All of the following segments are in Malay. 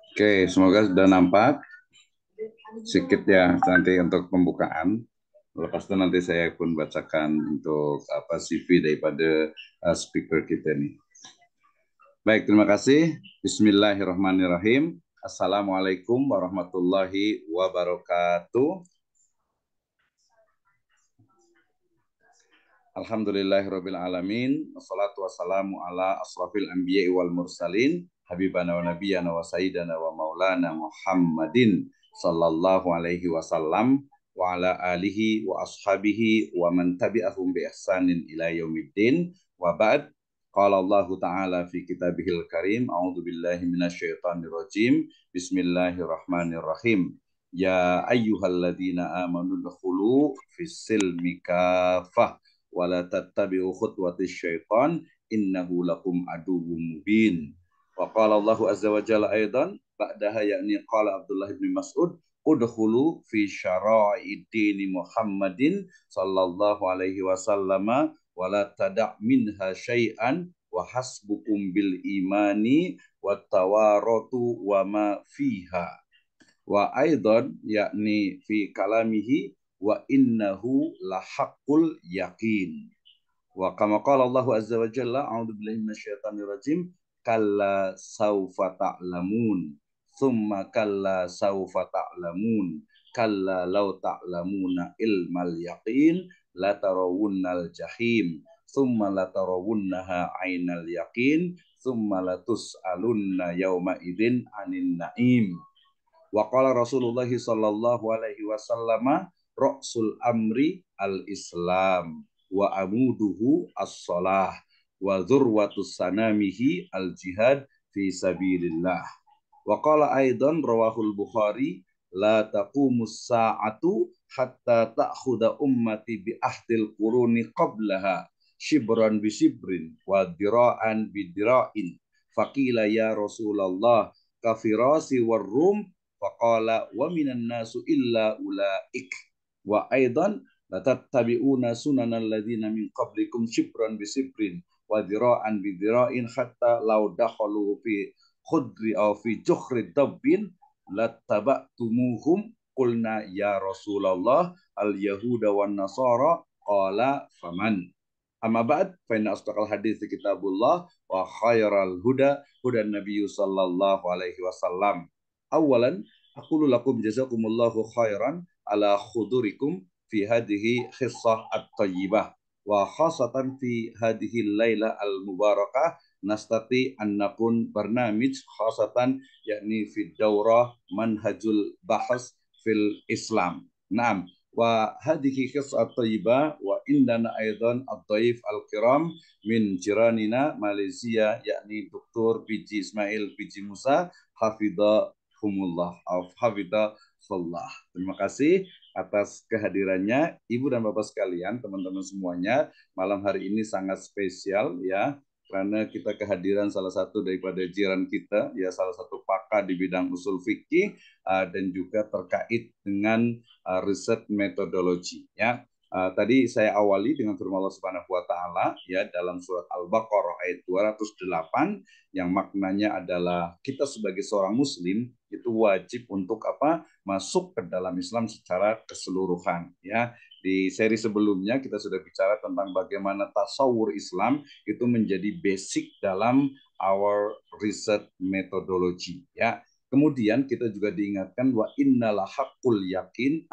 Oke, semoga sudah nampak sedikit ya nanti untuk pembukaan. Lepas itu nanti saya pun bacakan untuk CV daripada speaker kita nih. Baik, terima kasih. Bismillahirrahmanirrahim. Assalamualaikum warahmatullahi wabarakatuh. Alhamdulillahirabbil alamin. Wassalatu wassalamu ala asrafil anbiya'i wal mursalin. Habibana wa nabiyyana wa sayyidana wa maulana Muhammadin sallallahu alaihi wasallam wa ala alihi wa ashabihi wa man tabi'ahum bi ihsanin ila yaumiddin. Wa ba'd. Qala Allah Ta'ala fi kitabihil karim. A'udzu billahi minasyaitonir rajim. Bismillahirrahmanirrahim. Ya ayyuhalladzina amanu dkhulu fis silmi kafah wala tattabi'u khutuwatis syaitan innahu lakum aduwwum mubin. Wa qala Allahu azza wa jalla aidan ba'daha yakni qala Abdullah bin Mas'ud udkhulu fi syara'id-dini Muhammadin sallallahu alaihi wasallam wala tada' minha syai'an wa hasbukum bil imani wat tawaratu wa ma fiha. Wa aidan yakni fi kalamihi wa innahu lahaqqul yaqin. Wa kama qala Allahu azza wa jalla a'udzu billahi minasyaitonir rajim kalla saufa ta'lamun thumma kalla saufa ta'lamun kalla law ta'lamuna ilmal yaqin la tarawunnal jahim thumma la tarawunnaha 'ainal yaqin thumma la tus'alunna yawma idzin 'anin na'im. Wa qala Rasulullah sallallahu alaihi wasallam ra'sul amri al-islam wa amuduhu as-salah wa dzurwatus sanamihi al-jihad fi sabilillah. Wa qala aidan rawahul Bukhari la taqumus sa'atu hatta ta'khudha ummati bi ahdil quruni qablaha shibran bi shibrin wa dira'an bi dira'in. Faqila ya Rasulullah kafirasi war rum faqala wa minan nasu illa ulaik wa aidan la tattabi'una sunanal ladzina min qablikum shibran bi shibrin wa dira'an bi dira'in hatta law dakhalu fi khudri aw fi juhri dabbin lattaba'tumuhum qulna ya Rasulullah al yahuda wan nasara qala faman. Amma ba'd fa inna asdaqal hadits kitabullah wa khairal huda hudan nabiyyu sallallahu alaihi wasallam. Awalan, aqulu lakum jazakumullahu khairan ala khudurikum fi hadhihi khissah at-tayyibah wa khasatan fi hadhihi al-laila al-mubarakah nastati an nakun barnamij khasatan yakni fi daurah manhajul bahas fil Islam. Naam. Wa hadhihi khissah at-tayyibah wa indana aidan ad-dhaif al-kiram min jiranina Malaysia yakni Dr. Biji Ismail Biji Musa hafidha hafidhahullah. Terima kasih atas kehadirannya Ibu dan Bapak sekalian, teman-teman semuanya. Malam hari ini sangat spesial ya, karena kita kehadiran salah satu daripada jiran kita, ya salah satu pakar di bidang usul fikih dan juga terkait dengan riset metodologi ya. Tadi saya awali dengan firman Allah Subhanahu wa taala ya dalam surat Al-Baqarah ayat 208 yang maknanya adalah kita sebagai seorang muslim itu wajib untuk masuk ke dalam Islam secara keseluruhan ya. Di seri sebelumnya kita sudah bicara tentang bagaimana tasawur Islam itu menjadi basic dalam our research methodology ya. Kemudian kita juga diingatkan wa innal haqqul yakin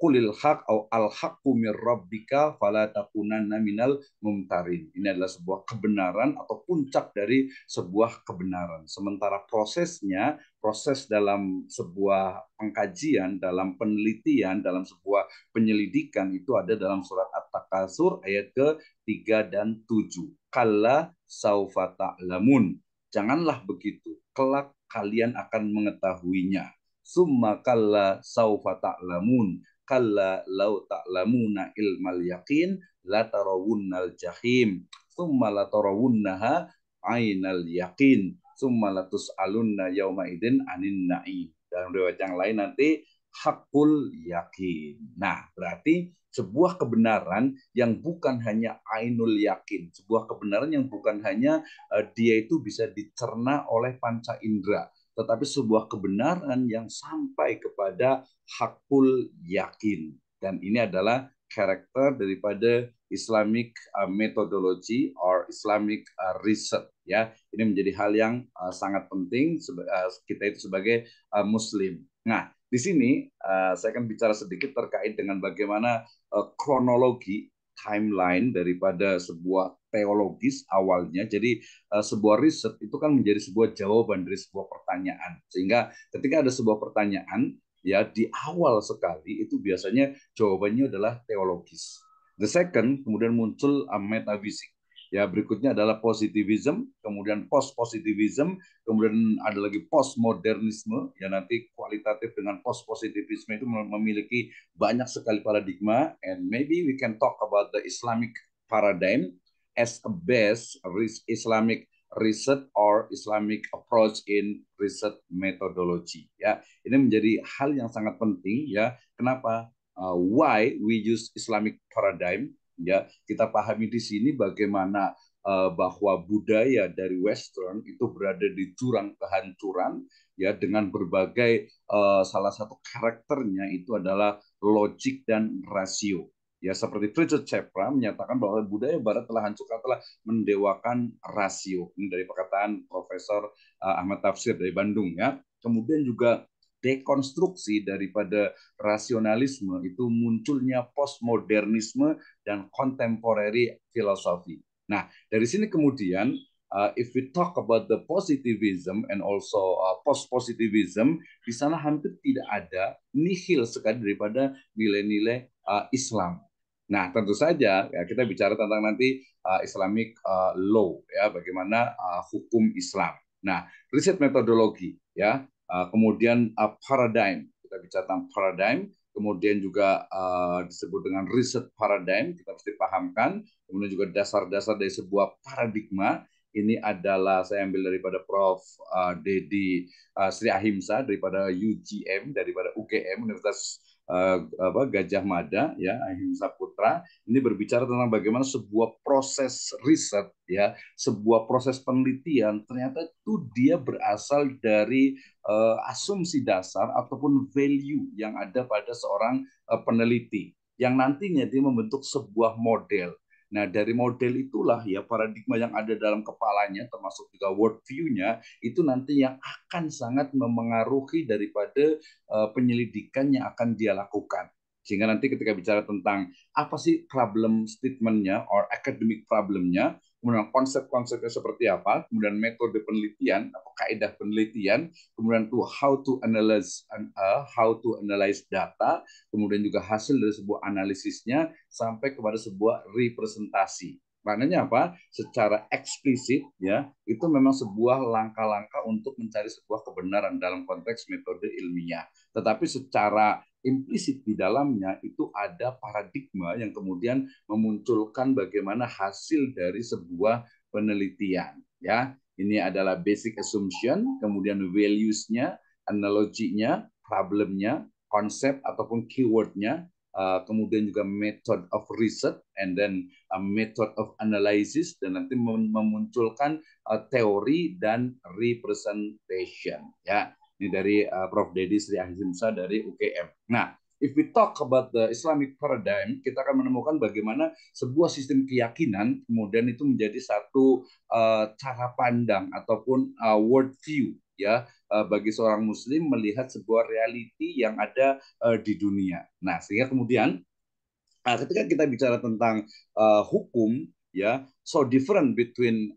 qulil haq au al haqqu mir rabbika fala takunanna minal mumtarin. Ini adalah sebuah kebenaran atau puncak dari sebuah kebenaran. Sementara prosesnya, proses dalam sebuah pengkajian, dalam penelitian, dalam sebuah penyelidikan itu ada dalam surat At-Takasur ayat ke-3 dan 7. Kalla saufa ta'lamun. Janganlah begitu. Kelak kalian akan mengetahuinya. Summa kalla saufa ta'lamun kalla law ta'lamuna ilmal yaqin la tarawunnal jahim tsumma la tarawunnaha ainal yaqin tsumma la tus'alunna yauma idzin anin na'im. Dalam riwayat yang lain nanti hakul yakin. Nah, berarti sebuah kebenaran yang bukan hanya ainul yakin, sebuah kebenaran yang bukan hanya dia itu bisa dicerna oleh panca indera, tetapi sebuah kebenaran yang sampai kepada hakul yakin. Dan ini adalah karakter daripada Islamic methodology or Islamic research, ya. Ini menjadi hal yang sangat penting kita itu sebagai Muslim. Nah, di sini saya akan bicara sedikit terkait dengan bagaimana kronologi timeline daripada sebuah teologis awalnya. Jadi sebuah riset itu kan menjadi sebuah jawaban dari sebuah pertanyaan. Sehingga ketika ada sebuah pertanyaan, ya di awal sekali itu biasanya jawabannya adalah teologis. The second, kemudian muncul metafisik. Ya, berikutnya adalah positivism, kemudian post-positivism, kemudian ada lagi postmodernisme, ya nanti kualitatif dengan post-positivisme itu memiliki banyak sekali paradigma, and maybe we can talk about the Islamic paradigm as a best Islamic research or Islamic approach in research methodology. Ya, ini menjadi hal yang sangat penting. Ya, kenapa? Why we use Islamic paradigm? Ya, kita pahami di sini bagaimana bahwa budaya dari Western itu berada di jurang kehancuran, ya, dengan berbagai salah satu karakternya itu adalah logik dan rasio. Ya, seperti Richard Chepra menyatakan bahwa budaya Barat telah hancur karena telah mendewakan rasio. Ini dari perkataan Profesor Ahmad Tafsir dari Bandung, ya. Kemudian juga dekonstruksi daripada rasionalisme itu munculnya postmodernisme dan contemporary philosophy. Nah, dari sini kemudian if we talk about the positivism and also post-positivism, di sana hampir tidak ada, nihil sekali daripada nilai-nilai Islam. Nah, tentu saja ya, kita bicara tentang nanti Islamic law, ya, bagaimana hukum Islam. Nah, riset metodologi, ya, kemudian paradigm, kita bicara tentang paradigm, kemudian juga disebut dengan riset paradigm, kita pasti pahamkan, kemudian juga dasar-dasar dari sebuah paradigma. Ini adalah saya ambil daripada Prof. Dedi Sri Ahimsa daripada UGM, daripada UGM Universitas Gajah Mada, ya, Ahimsa Putra. Ini berbicara tentang bagaimana sebuah proses riset, ya, sebuah proses penelitian ternyata itu dia berasal dari asumsi dasar ataupun value yang ada pada seorang peneliti yang nantinya dia membentuk sebuah model. Nah, dari model itulah ya paradigma yang ada dalam kepalanya termasuk juga worldview-nya itu nanti yang akan sangat memengaruhi daripada penyelidikan yang akan dia lakukan. Sehingga nanti ketika bicara tentang apa sih problem statement-nya or academic problem-nya, kemudian konsep-konsepnya seperti apa, kemudian metode penelitian atau kaidah penelitian, kemudian how to analyze data, kemudian juga hasil dari sebuah analisisnya sampai kepada sebuah representasi. Maknanya apa? Secara eksplisit, ya, itu memang sebuah langkah-langkah untuk mencari sebuah kebenaran dalam konteks metode ilmiah. Tetapi secara implisit di dalamnya itu ada paradigma yang kemudian memunculkan bagaimana hasil dari sebuah penelitian, ya. Ini adalah basic assumption, kemudian values-nya, analoginya, problemnya, konsep ataupun keyword-nya, kemudian juga method of research, and then method of analysis, dan nanti memunculkan teori dan representation, ya. Ini dari Prof. Dedi Sri Ahimsa dari UGM. Nah, if we talk about the Islamic paradigm, kita akan menemukan bagaimana sebuah sistem keyakinan kemudian itu menjadi satu cara pandang ataupun worldview, ya, bagi seorang Muslim melihat sebuah reality yang ada di dunia. Nah, sehingga kemudian ketika kita bicara tentang hukum, ya, so different between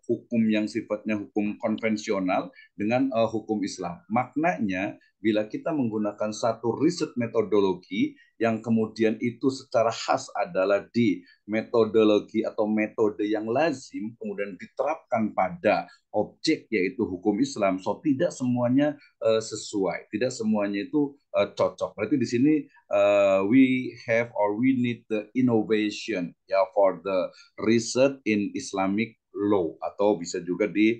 hukum yang sifatnya hukum konvensional dengan hukum Islam. Maknanya bila kita menggunakan satu riset metodologi yang kemudian itu secara khas adalah di metodologi atau metode yang lazim kemudian diterapkan pada objek yaitu hukum Islam, so tidak semuanya sesuai, tidak semuanya itu cocok. Berarti di sini we have or we need the innovation ya for the research in Islamic law atau bisa juga di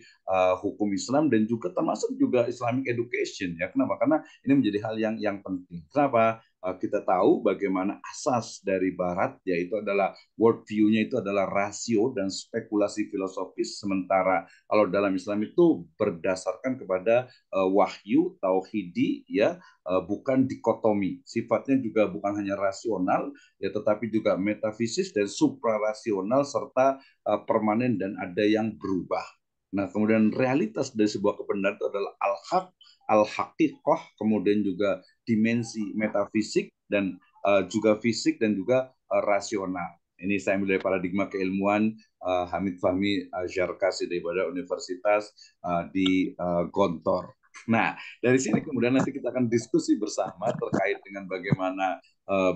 hukum Islam dan juga termasuk juga Islamic education ya. Kenapa? Karena ini menjadi hal yang penting. Kenapa? Kita tahu bagaimana asas dari Barat yaitu adalah worldview-nya itu adalah rasio dan spekulasi filosofis, sementara kalau dalam Islam itu berdasarkan kepada wahyu tauhidi ya, bukan dikotomi. Sifatnya juga bukan hanya rasional ya, tetapi juga metafisis dan suprarasional serta permanen dan ada yang berubah. Nah, kemudian realitas dari sebuah kebenaran itu adalah al-haq, al-haqiqah, kemudian juga dimensi metafisik dan juga fisik dan juga rasional. Ini saya ambil dari paradigma keilmuan Hamid Fahmi Jarkasi daripada Universitas di Gontor. Nah, dari sini kemudian nanti kita akan diskusi bersama terkait dengan bagaimana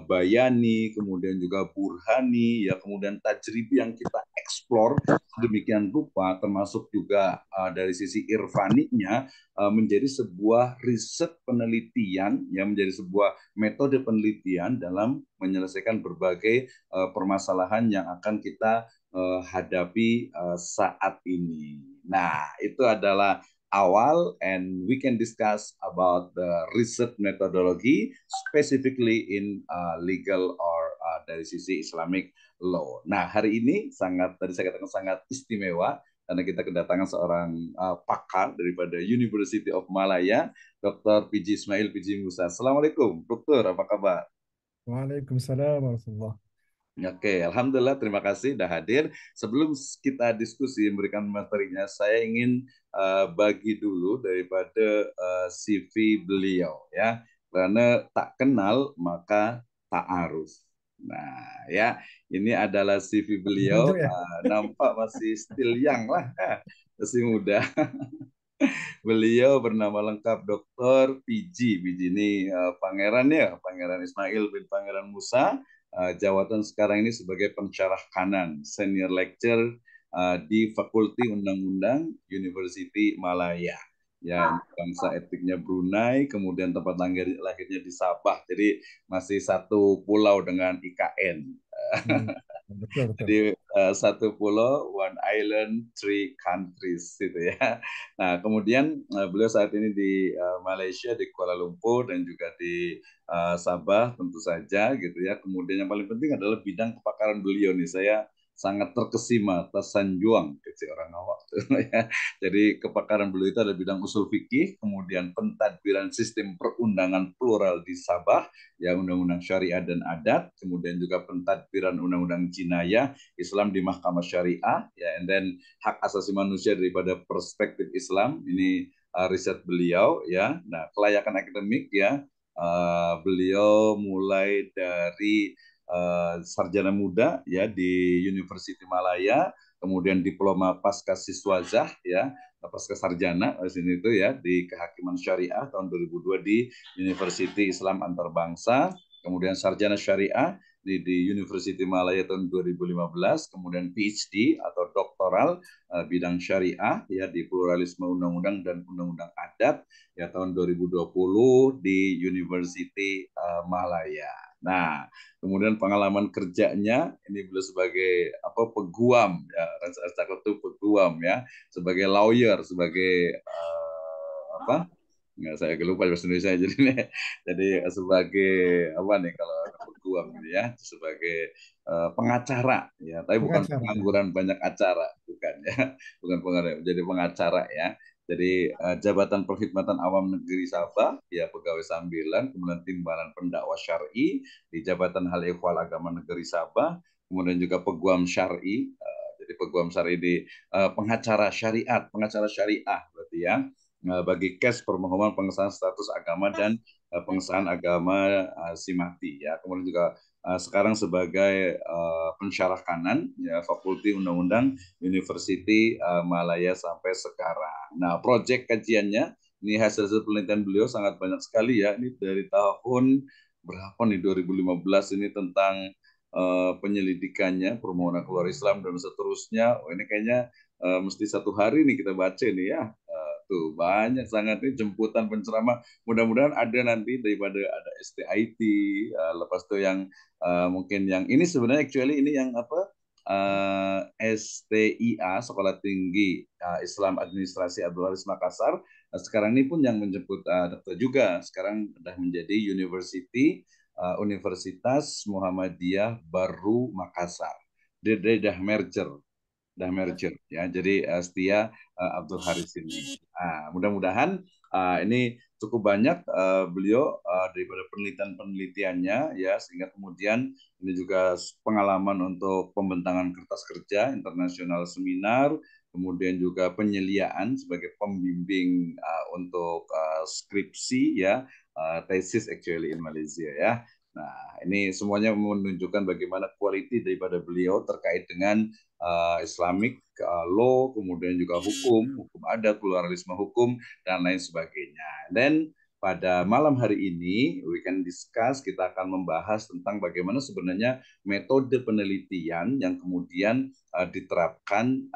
Bayani, kemudian juga Burhani, ya kemudian tajribi yang kita eksplor sedemikian rupa, termasuk juga dari sisi irfaninya menjadi sebuah riset penelitian, ya menjadi sebuah metode penelitian dalam menyelesaikan berbagai permasalahan yang akan kita hadapi saat ini. Nah, itu adalah awal, and we can discuss about the research methodology specifically in legal or dari sisi Islamic law. Nah, hari ini sangat tadi saya katakan sangat istimewa karena kita kedatangan seorang pakar daripada University of Malaya, Dr. PG Ismail PG Musa. Assalamualaikum, Dokter, apa kabar? Waalaikumsalam warahmatullah. Oke, Alhamdulillah, terima kasih sudah hadir. Sebelum kita diskusi memberikan materinya, saya ingin bagi dulu daripada CV beliau ya, karena tak kenal maka tak arus. Nah, ya, ini adalah CV beliau, Setuju ya? nampak masih still young lah, masih muda. Beliau bernama lengkap Dr. PG. PG ini pangeran ya, Pangeran Ismail bin Pangeran Musa. Jawatan sekarang ini sebagai pensyarah kanan, senior lecturer di Fakulti Undang-Undang University Malaya. Ya, bangsa etniknya Brunei, kemudian tempat lahirnya di Sabah. Jadi masih satu pulau dengan IKN. Hmm, betul betul. Jadi satu pulau, one island, three countries gitu ya. Nah, kemudian beliau saat ini di Malaysia, di Kuala Lumpur dan juga di Sabah tentu saja gitu ya. Kemudian yang paling penting adalah bidang kepakaran beliau nih. Saya sangat terkesima, tersanjung kecil orang awak tuh ya. Jadi kepakaran beliau itu ada bidang usul fikih, kemudian pentadbiran sistem perundangan plural di Sabah, ya undang-undang syariah dan adat, kemudian juga pentadbiran undang-undang jinayah, Islam di mahkamah syariah, ya, and then hak asasi manusia daripada perspektif Islam. Ini riset beliau, ya. Nah, kelayakan akademik, ya, beliau mulai dari sarjana muda, ya, di University Malaya, kemudian diploma pasca siswazah, ya, pasca sarjana di sini itu ya di kehakiman syariah tahun 2002 di University Islam Antarbangsa, kemudian sarjana syariah di University Malaya tahun 2015, kemudian PhD atau doktoral bidang syariah ya di pluralisme undang-undang dan undang-undang adat ya tahun 2020 di University Malaya. Nah, kemudian pengalaman kerjanya ini beliau sebagai peguam ya, itu peguam ya, sebagai lawyer, sebagai apa? Nggak, saya lupa bahasa Indonesia jadi sebagai apa nih kalau peguam gitu ya, sebagai pengacara ya, tapi bukan Pengacara ya. pengangguran banyak acara, bukan ya, bukan pengangguran, jadi pengacara ya. Jadi Jabatan Perkhidmatan Awam Negeri Sabah, ya pegawai sambilan, kemudian Timbalan Pendakwa Syar'i di Jabatan Hal Ehwal Agama Negeri Sabah, kemudian juga Peguam Syar'i, jadi Peguam Syar'i di pengacara syariah berarti ya, bagi kes permohonan pengesahan status agama dan pengesahan agama Simati ya. Kemudian juga sekarang sebagai pensyarah kanan ya Fakulti Undang-Undang University Malaya sampai sekarang. Nah, proyek kajiannya Ini hasil penelitian beliau sangat banyak sekali ya. Ini dari tahun berapa nih 2015 ini tentang penyelidikannya, permohonan keluar Islam dan seterusnya. Oh, ini kayaknya mesti satu hari nih kita baca nih ya. Tuh banyak sangat nih jemputan penceramah. Mudah-mudahan ada nanti daripada ada STIT, lepas itu yang mungkin yang ini sebenarnya actually ini yang apa? STIA Sekolah Tinggi Islam Administrasi Abdul Haris Makassar. Nah, sekarang ini pun yang menjemput dokter juga sekarang sudah menjadi Universitas Muhammadiyah Baru Makassar. Dia dah merger ya. Jadi Setia Abdul Haris ini. Mudah-mudahan ini cukup banyak beliau daripada penelitian-penelitiannya ya sehingga kemudian ini juga pengalaman untuk pembentangan kertas kerja internasional seminar, kemudian juga penyeliaan sebagai pembimbing untuk skripsi ya, tesis actually in Malaysia ya. Nah, ini semuanya menunjukkan bagaimana quality daripada beliau terkait dengan Islamic law, kemudian juga hukum adat, pluralisme hukum, dan lain sebagainya. Dan pada malam hari ini, we can discuss, kita akan membahas tentang bagaimana sebenarnya metode penelitian yang kemudian diterapkan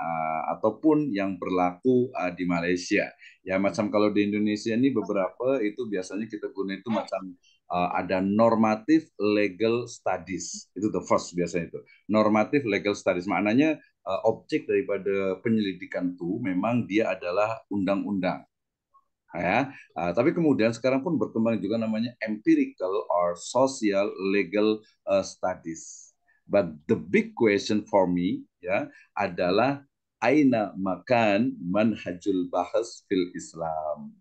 ataupun yang berlaku di Malaysia. Ya, macam kalau di Indonesia ini beberapa itu biasanya kita guna itu macam ada normatif legal studies. Itu the first biasanya itu. Normatif legal studies maknanya objek daripada penyelidikan itu memang dia adalah undang-undang ya. Tapi kemudian sekarang pun berkembang juga namanya empirical or social legal studies. But the big question for me ya adalah aina makan manhajul bahas fil Islam.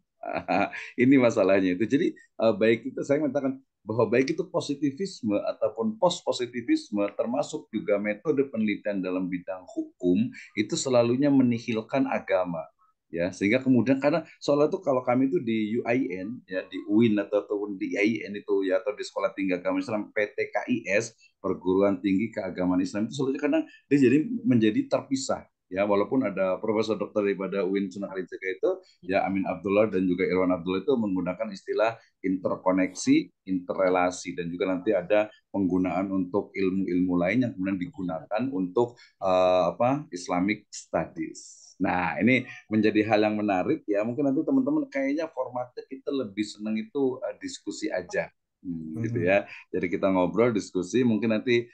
Ini masalahnya itu. Jadi baik itu saya mengatakan bahwa baik itu positivisme ataupun post positivisme termasuk juga metode penelitian dalam bidang hukum itu selalunya menihilkan agama ya sehingga kemudian karena soalnya itu kalau kami itu di UIN ya di UIN ataupun di IAIN itu ya atau di Sekolah Tinggi Agama Islam PTKIS Perguruan Tinggi Keagamaan Islam itu selalu kadang dia jadi menjadi terpisah ya walaupun ada Profesor Dokter daripada UIN Sunan Kalijaga itu ya Amin Abdullah dan juga Irwan Abdullah itu menggunakan istilah interkoneksi, interrelasi dan juga nanti ada penggunaan untuk ilmu-ilmu lain yang kemudian digunakan untuk Islamic Studies. Nah, ini menjadi hal yang menarik ya. Mungkin nanti teman-teman kayaknya formatnya kita lebih senang itu diskusi aja. Gitu ya. Jadi kita ngobrol, diskusi, mungkin nanti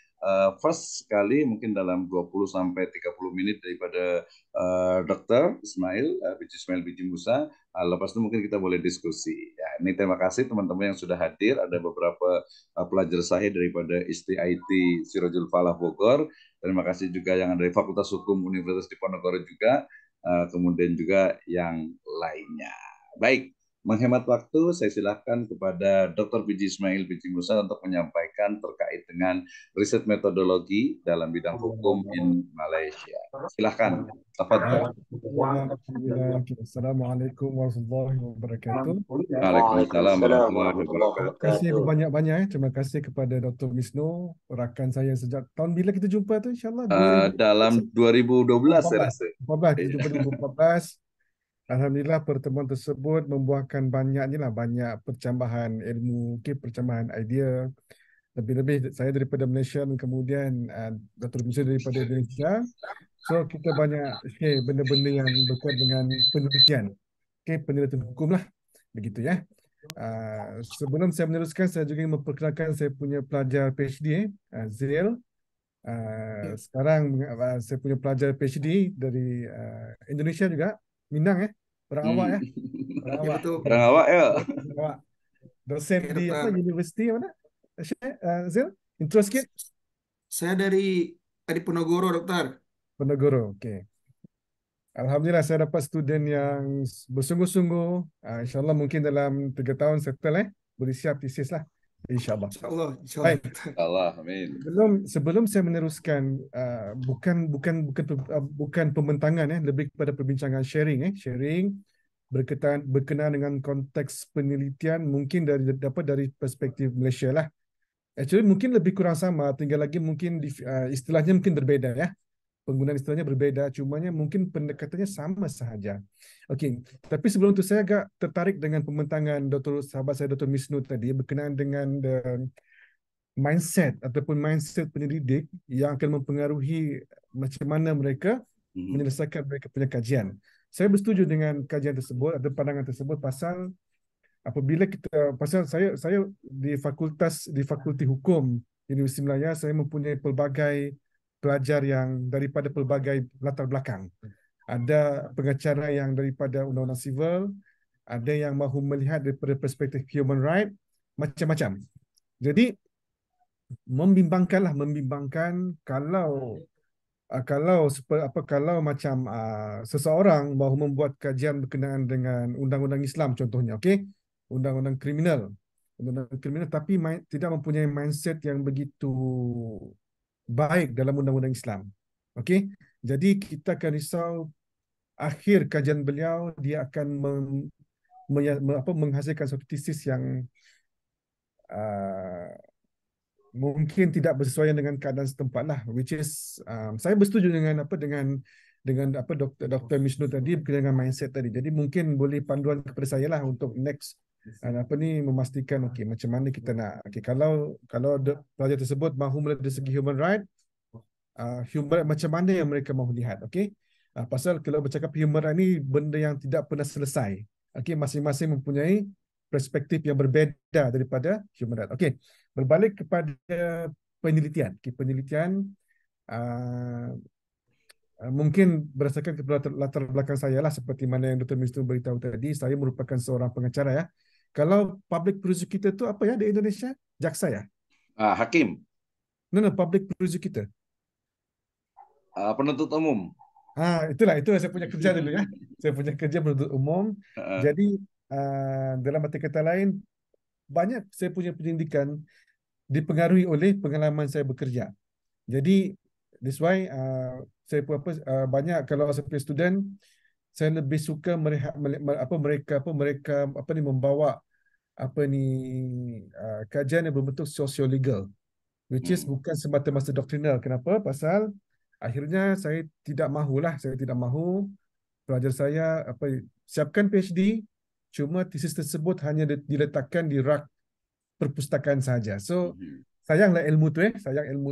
first sekali mungkin dalam 20 sampai 30 menit daripada Dr. Ismail, Biji Ismail Biji Musa. Lepas itu mungkin kita boleh diskusi. Ya, ini terima kasih teman-teman yang sudah hadir. Ada beberapa pelajar saya daripada ISTIT Sirojul Falah Bogor. Terima kasih juga yang dari Fakultas Hukum Universitas Diponegoro juga, kemudian juga yang lainnya. Baik, menghemat waktu, saya silakan kepada Dr. Biji Ismail Biji Musa untuk menyampaikan terkait dengan riset metodologi dalam bidang hukum in Malaysia. Silakan. Assalamualaikum warahmatullahi wabarakatuh. Waalaikumsalam warahmatullahi wabarakatuh. Terima kasih banyak-banyak. Terima kasih kepada Dr. Wisnu, rakan saya sejak tahun bila kita jumpa tu insyaAllah dalam 2012 saya rasa. 2014. Kita jumpa 2014. Alhamdulillah pertemuan tersebut membuahkan banyak percambahan ilmu, percambahan idea. Lebih-lebih saya daripada Malaysia dan kemudian Dr. Wisnu daripada Indonesia. So kita banyak share benda-benda yang berkait dengan penelitian. Penelitian hukum lah. Begitu ya. Sebelum saya meneruskan, saya juga ingin memperkenalkan saya punya pelajar PhD, Zil. Sekarang saya punya pelajar PhD dari Indonesia juga, Minang orang awak ya. Orang awak. Betul. Orang awak ya. Awak. Dosen di apa universiti mana? Zil, intro sikit. Saya dari Ponorogo, dokter. Ponorogo, okey. Alhamdulillah saya dapat student yang bersungguh-sungguh. InsyaAllah mungkin dalam 3 tahun settle boleh siap tesis lah. InsyaAllah. InsyaAllah. Baik. Allah, amin. Sebelum saya meneruskan, bukan pembentangan lebih kepada perbincangan sharing berkenaan dengan konteks penelitian mungkin dapat dari perspektif Malaysia lah. Actually mungkin lebih kurang sama, tinggal lagi mungkin istilahnya mungkin berbeza ya. penggunaan istilahnya berbeza, cumanya mungkin pendekatannya sama sahaja. Okey, tapi sebelum itu saya agak tertarik dengan pembentangan sahabat saya Dr. Misnu tadi berkenaan dengan mindset ataupun mindset penyelidik yang akan mempengaruhi macam mana mereka menyelesaikan mereka punya kajian. Saya bersetuju dengan kajian tersebut atau pandangan tersebut pasal apabila kita pasal saya di Fakulti Hukum Universiti Malaya, saya mempunyai pelbagai pelajar yang daripada pelbagai latar belakang. Ada pengacara yang daripada undang-undang sivil, ada yang mahu melihat daripada perspektif human right, macam-macam. Jadi membimbangkan kalau macam seseorang mahu membuat kajian berkenaan dengan undang-undang Islam contohnya, okey, undang-undang kriminal, tapi tidak mempunyai mindset yang begitu baik dalam undang-undang Islam. Okey, jadi kita akan risau akhir kajian beliau dia akan menghasilkan suatu tesis yang uh, mungkin tidak bersesuaian dengan keadaan setempat lah, which is saya bersetuju dengan Dr. Misnu tadi berkenaan dengan mindset tadi. Jadi mungkin boleh panduan kepada saya lah untuk next memastikan okey macam mana kita nak, okey, kalau pelajar tersebut mahu melihat dari segi human right, human right macam mana yang mereka mahu lihat, okey. Pasal kalau bercakap human right ni benda yang tidak pernah selesai. Okey, masing-masing mempunyai perspektif yang berbeza daripada human right. Okey, berbalik kepada penelitian. Penelitian mungkin berdasarkan kepada latar belakang saya lah, seperti mana yang Dr. Misnu beritahu tadi, saya merupakan seorang pengacara ya. Kalau public prosecutor tu apa ya di Indonesia? Jaksa ya? Hakim. No, public prosecutor. Penuntut umum. Itulah saya punya kerja dulu ya. Saya punya kerja penuntut umum. Jadi dalam arti kata lain, banyak saya punya pendidikan dipengaruhi oleh pengalaman saya bekerja. Jadi that's why saya banyak kalau saya punya student, saya lebih suka mereka membawa kajian yang berbentuk socio-legal, which is bukan semata-mata doktrinal. Kenapa? Pasal akhirnya saya tidak mahu pelajar saya siapkan PhD, cuma tesis tersebut hanya diletakkan di rak perpustakaan saja. So sayang ilmu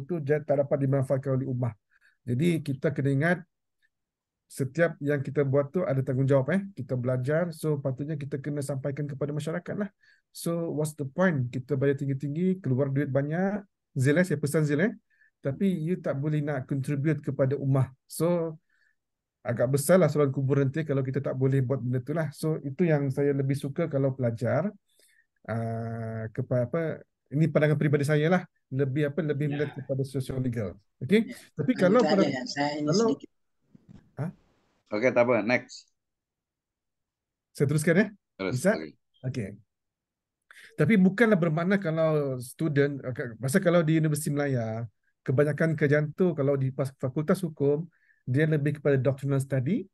tu tak dapat dimanfaatkan oleh ummah. Jadi kita kena ingat setiap yang kita buat tu ada tanggungjawab. Kita belajar, so patutnya kita kena sampaikan kepada masyarakat lah. So what's the point kita bayar tinggi-tinggi, keluar duit banyak, saya pesan tapi you tak boleh nak contribute kepada ummah. So agak besar lah soalan kubur nanti kalau kita tak boleh buat benda tu lah. So itu yang saya lebih suka kalau pelajar kepada ini pandangan peribadi saya lah, lebih melihat kepada social legal. Okey. Tapi kalau Okey, tak apa, next. Saya teruskan ya. Terus. Bisa? Okey. Tapi bukanlah bermakna kalau student, pasal kalau di Universiti Malaya, kebanyakan kajian tu kalau di Fakultas Hukum, dia lebih kepada doctrinal study,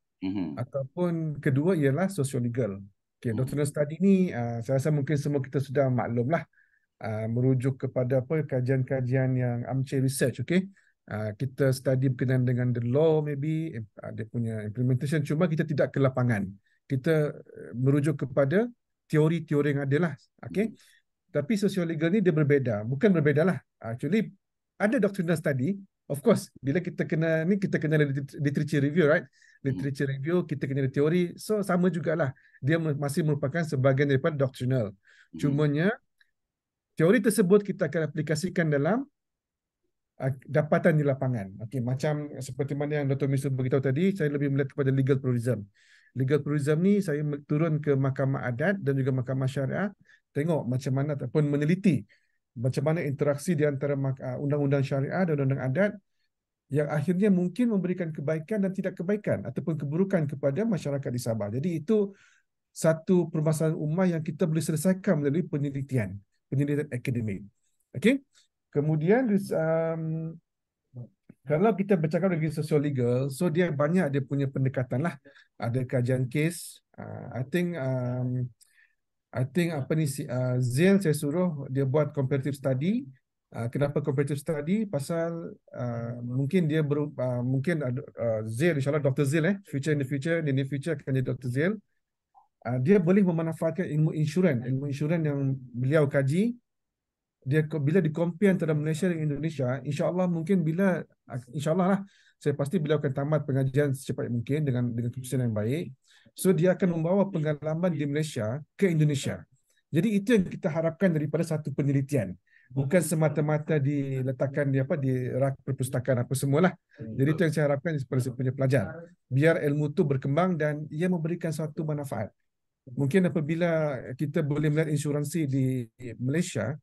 ataupun kedua ialah social legal. Okay, doctrinal study ni saya rasa mungkin semua kita sudah maklum lah, merujuk kepada kajian-kajian yang armchair research. Okay, kita study berkenaan dengan the law, maybe dia punya implementation, cuma kita tidak ke lapangan. Kita merujuk kepada teori-teori yang ada lah. Okay, tapi social legal ni dia berbeza. Bukan berbeza lah, actually ada doctrinal study. Of course, bila kita kena literature review, right? Literature review, kita kena teori. So, sama jugalah. Dia masih merupakan sebahagian daripada doctrinal. Cumanya, teori tersebut kita akan aplikasikan dalam dapatan di lapangan. Okay, macam seperti mana yang Dr. Misnu beritahu tadi, saya lebih melihat kepada legal pluralism. Legal pluralism ni, saya turun ke Mahkamah Adat dan juga Mahkamah Syariah, tengok macam mana ataupun meneliti macam mana interaksi di antara undang-undang syariah dan undang-undang adat yang akhirnya mungkin memberikan kebaikan dan tidak kebaikan ataupun keburukan kepada masyarakat di Sabah. Jadi itu satu permasalahan ummah yang kita boleh selesaikan melalui penelitian akademik. Okey. Kemudian kalau kita bercakap lagi social legal, so dia banyak dia punya pendekatan lah. Ada kajian kes. I think Zail saya suruh dia buat comparative study Kenapa comparative study? Pasal mungkin dia mungkin Zil, insyaAllah Dr. Zil future in the near future akan jadi Dr. Zil. Dia boleh memanfaatkan ilmu insurans yang beliau kaji. Dia bila di-compare antara Malaysia dan Indonesia, insya-Allah mungkin insya-Allah lah, saya pasti beliau akan tamat pengajian secepat mungkin dengan keputusan yang baik. So dia akan membawa pengalaman di Malaysia ke Indonesia. Jadi itu yang kita harapkan daripada satu penelitian. Bukan semata-mata diletakkan di rak perpustakaan apa semualah. Jadi itu yang saya harapkan daripada punya pelajar. Biar ilmu itu berkembang dan ia memberikan suatu manfaat. Mungkin apabila kita boleh melihat insuransi di Malaysia,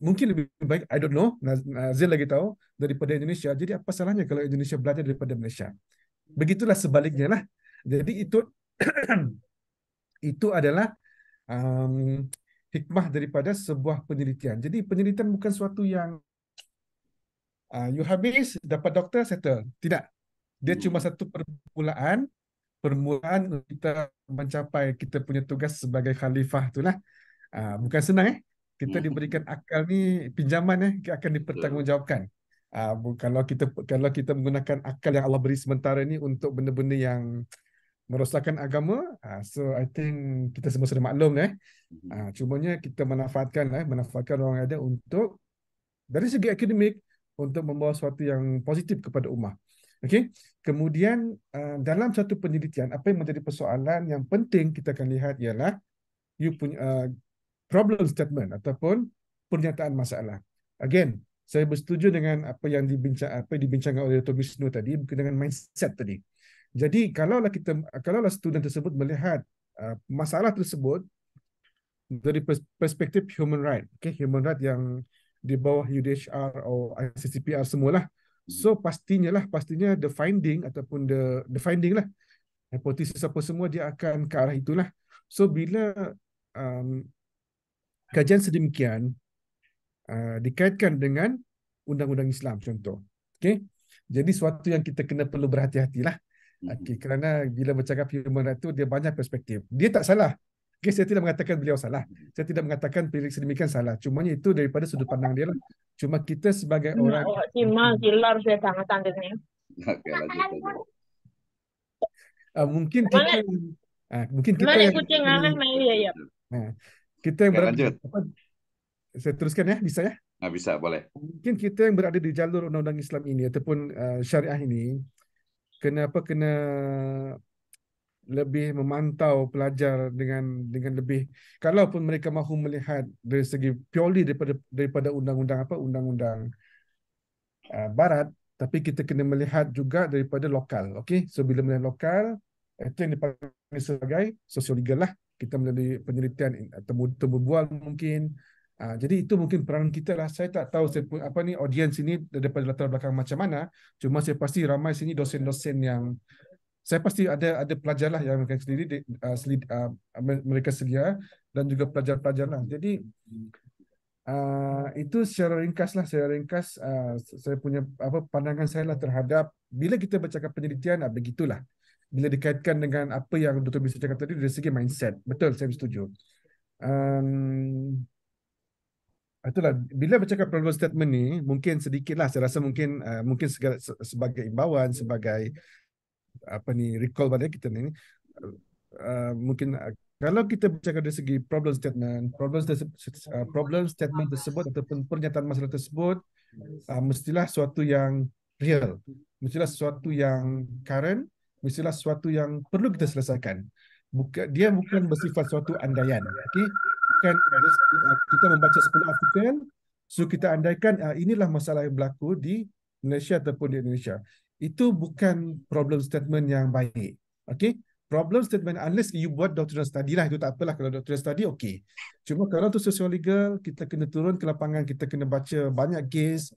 mungkin lebih baik, I don't know, Nazil lagi tahu, daripada Indonesia. Jadi apa salahnya kalau Indonesia belajar daripada Malaysia? Begitulah sebaliknya lah. Jadi itu itu adalah hikmah daripada sebuah penelitian. Jadi penelitian bukan suatu yang you habis, dapat doktor, settle. Tidak. Dia cuma satu permulaan kita mencapai kita punya tugas sebagai khalifah itulah. Bukan senang kita diberikan akal ni pinjaman akan dipertanggungjawabkan. Kalau kita menggunakan akal yang Allah beri sementara ni untuk benda-benda yang merosakkan agama, so I think kita semua sudah maklum cumanya kita manfaatkan orang yang ada untuk dari segi akademik untuk membawa sesuatu yang positif kepada ummah. Okey. Kemudian dalam satu penelitian, apa yang menjadi persoalan yang penting kita akan lihat ialah you punya problem statement ataupun pernyataan masalah. Again, saya bersetuju dengan apa yang dibincangkan oleh Dr. Wisnu tadi berkaitan dengan mindset tadi. Jadi kalaulah student tersebut melihat masalah tersebut dari perspektif human right, human right yang di bawah UDHR atau ICCPR semualah. So pastinya the finding ataupun the finding lah, hipotesis apa semua dia akan ke arah itulah. So bila kajian sedemikian dikaitkan dengan undang-undang Islam contoh, jadi suatu yang kita kena perlu berhati-hatilah. Kerana bila bercakap human right tu dia banyak perspektif. Dia tak salah. Saya tidak mengatakan beliau salah. Saya tidak mengatakan pilih sedemikian salah. Cumanya itu daripada sudut pandang dia lah. Cuma kita sebagai orang mungkin kita yang berada saya teruskan bisa ya? Bisa, boleh. Mungkin kita yang berada di jalur undang-undang Islam ini ataupun syariah ini kena lebih memantau pelajar dengan lebih, kalaupun mereka mahu melihat dari segi purely daripada undang-undang barat, tapi kita kena melihat juga daripada lokal. Okey, so bila melihat lokal, itu yang dipanggil sebagai sosiologik lah. Kita melalui penelitian temu bual mungkin. Jadi itu mungkin peranan kita lah. Saya tak tahu audiens ini daripada latar belakang macam mana. Cuma saya pasti ramai sini dosen-dosen yang saya pasti ada pelajar lah yang mereka sedia dan juga pelajar-pelajar lah. Jadi itu secara ringkas saya punya pandangan saya lah terhadap bila kita bercakap penelitian begitulah. Bila dikaitkan dengan apa yang Dr. Bisa cakap tadi dari segi mindset. Betul, saya setuju. Itulah, bila bercakap problem statement ni mungkin sedikitlah saya rasa mungkin sebagai imbauan, sebagai recall pada kita ni mungkin kalau kita bercakap dari segi problem statement tersebut ataupun pernyataan masalah tersebut mestilah sesuatu yang real, mestilah sesuatu yang current, mestilah sesuatu yang perlu kita selesaikan. Dia bukan bersifat suatu andaian. Bukan kita membaca 10 artikel so kita andaikan inilah masalah yang berlaku di Malaysia ataupun di Indonesia. Itu bukan problem statement yang baik. Problem statement unless you buat doctoral study lah, itu tak apalah. Kalau doctoral study cuma kalau tu sosiologik, kita kena turun ke lapangan, kita kena baca banyak case,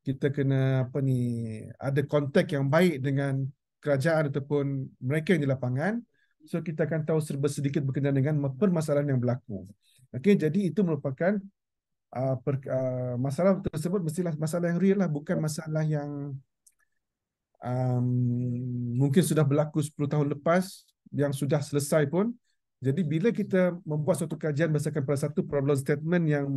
kita kena ada kontak yang baik dengan kerajaan ataupun mereka yang di lapangan, so kita akan tahu serba sedikit berkenaan dengan permasalahan yang berlaku. Jadi itu merupakan masalah tersebut mestilah masalah yang real lah, bukan masalah yang mungkin sudah berlaku 10 tahun lepas yang sudah selesai pun. Jadi bila kita membuat suatu kajian berdasarkan pada satu problem statement yang